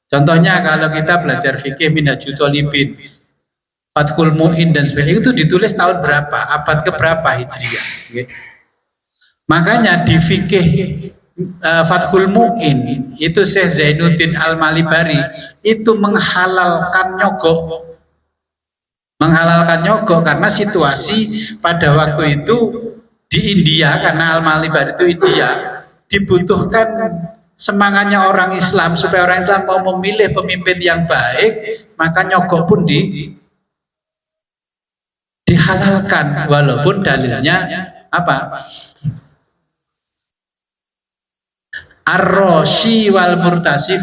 Contohnya kalau kita belajar fikih Minhajul Thalibin, Fathul Mu'in dan sebagainya itu ditulis tahun berapa? Abad keberapa Hijriah? Okay. Makanya di fikih Fathul Mu'in itu Syekh Zainuddin Al-Malibari itu menghalalkan nyogok. Menghalalkan nyogok karena situasi pada waktu itu di India, karena Al-Malibari itu India, dibutuhkan semangatnya orang Islam supaya orang Islam mau memilih pemimpin yang baik, maka nyogok pun dihalalkan walaupun dalilnya apa? Ar-Roshi wal Murtasi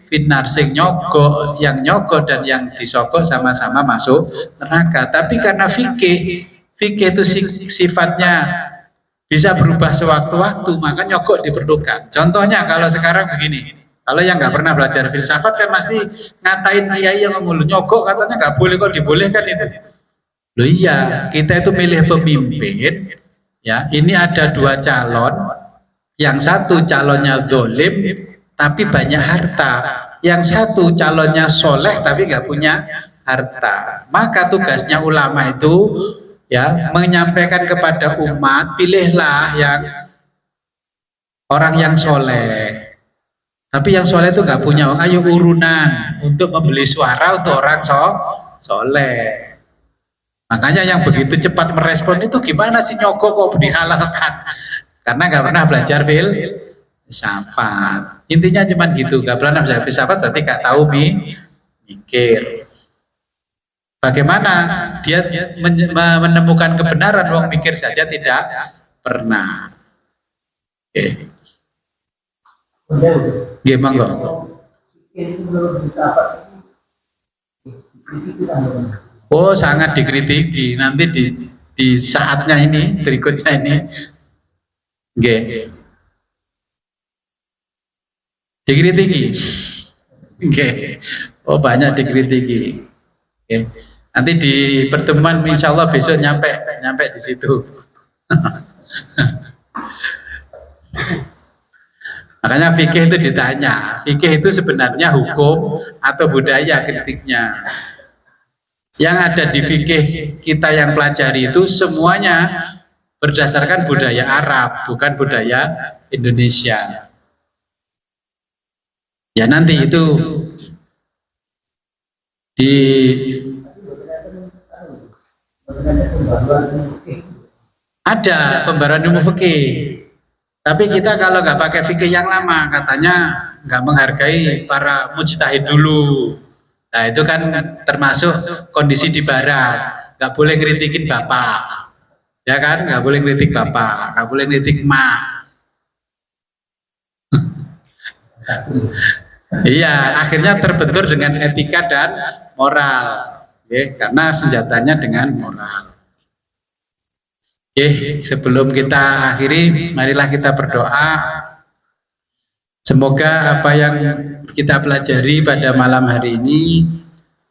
finnar, sing nyogok, yang nyogok dan yang disogok sama-sama masuk neraka. Tapi karena fikih itu sifatnya bisa berubah sewaktu-waktu, maka nyogok diperlukan. Contohnya kalau sekarang begini, kalau yang nggak pernah belajar filsafat kan pasti ngatain kiai yang ngomong nyogok katanya nggak boleh, kok dibolehkan itu. Loh iya, kita itu milih pemimpin, ya ini ada dua calon. Yang satu calonnya dolim tapi banyak harta, yang satu calonnya soleh tapi nggak punya harta. Maka tugasnya ulama itu ya menyampaikan kepada umat, pilihlah yang orang yang soleh. Tapi yang soleh itu nggak punya uang, ayo urunan untuk membeli suara untuk orang soleh. Makanya yang begitu cepat merespon itu gimana sih nyogok kok dihalalkan? Karena nggak pernah belajar filsafat. Intinya cuma gitu, nggak pernah belajar filsafat berarti nggak tahu mikir. Bagaimana dia menemukan kebenaran, wong mikir saja tidak pernah. Oke. Gimana kok? Oh, sangat dikritiki. Nanti di saatnya ini, berikutnya ini. Nggih. Dikritiki. Nggih. Oh, banyak dikritiki. Nggih. Nanti di pertemuan insya Allah besok nyampe di situ. Makanya fikih itu ditanya, fikih itu sebenarnya hukum atau budaya kritiknya. Yang ada di fikih kita yang pelajari itu semuanya berdasarkan budaya Arab, bukan budaya Indonesia. Ya nanti itu ada pembaruan ilmu fikih. Tapi kita kalau nggak pakai fikih yang lama, katanya nggak menghargai para mujtahid dulu. Nah itu kan termasuk kondisi di barat, nggak boleh kritikin bapak. Ya kan, nggak boleh kritik bapak, nggak boleh kritik mak. Iya, akhirnya terbentur dengan etika dan moral, ya, karena senjatanya dengan moral. Oke, sebelum kita akhiri, marilah kita berdoa. Semoga apa yang kita pelajari pada malam hari ini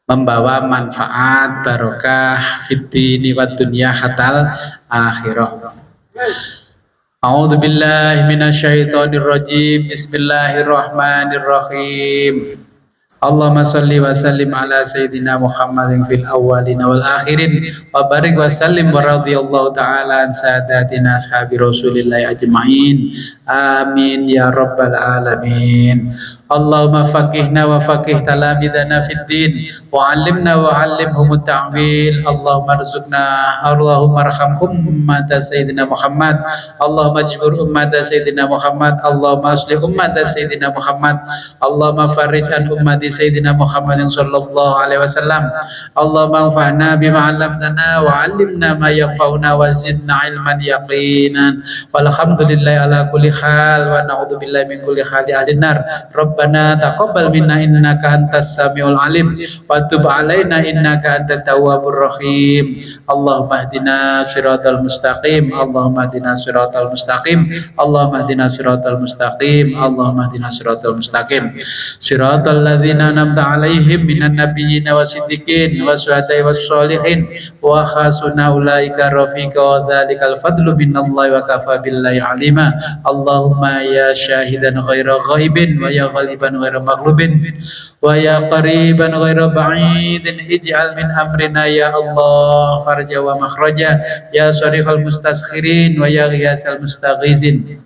membawa manfaat barokah fid-dini wad dunya hatal akhirah. A'udzu billahi minasyaitonir rajim. Bismillahirrahmanirrahim. Allahumma salli wa sallim ala sayyidina Muhammadin fil awwalin wal akhirin wa barik wa sallim wa radhiyallahu ta'ala an sadatina ashabi Rasulillah ajma'in. Amin ya rabbal alamin. Allahumma faqihna wa faqih talamidana fid din wa 'allimna wa 'allimhum at-ta'wil. Allahumma arzuqna Allahumma arham ummat sayyidina Muhammad. Allahumma jibur ummat sayyidina Muhammad. Allahumma aslih ummat sayyidina Muhammad. Allahumma farij an ummati sayyidina Muhammadin sallallahu alaihi wasallam. Allahumma anfa'na bima 'allamtana wa 'allimna ma yanfa'una wa zidna ilman yaqinan. Walhamdulillahi ala kulli hal wa na'udzu billahi min kulli hali ahlin nar. Rabbana taqabbal minna innaka antas samiul alim wa tub alaina innaka antat tawwabur rahim. Allahumma hdina siratal mustaqim. Allahumma hdina siratal mustaqim. Allahumma hdina siratal mustaqim. Allahumma hdina siratal mustaqim. Siratal ladzina an'amta 'alaihim minan nabiyyin wasiddiqin wasyuhada'i wassolihin wa hasuna ulaika rafiqa wa dzalikal fadlu minallahi wa kafa billahi alima. Allahumma ya syahidan ghaira ghaibin wa ya ghaliban ghaira maghlubin wa ya qariban ghaira ba'idin ij'al min amrina ya Allah farja wa makhraja ya sharifal mustaskhirin wa ya ghiyasal mustaghizin.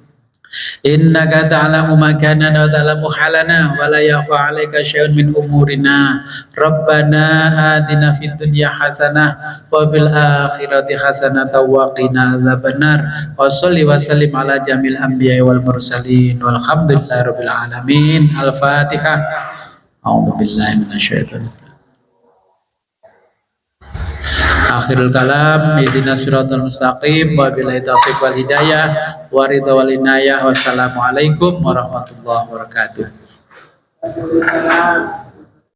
Innaka ta'lamu makanana wa ta'lamu halana wa la yakhfa 'alaika syai'un min umurina. Rabbana atina fid dunya hasanah wa fil akhirati hasanah wa qina adzabannar. Wa shalli wa sallim ala jamil anbiya'i wal mursalin walhamdulillahi rabbil alamin. Al-Fatihah. A'udzu billahi minasyaitonir rajim. Akhirul kalam, ihdinas siratal mustaqim, wa billahi taufiq wal hidayah, wa ridha wal inayah. Wassalamualaikum warahmatullahi wabarakatuh.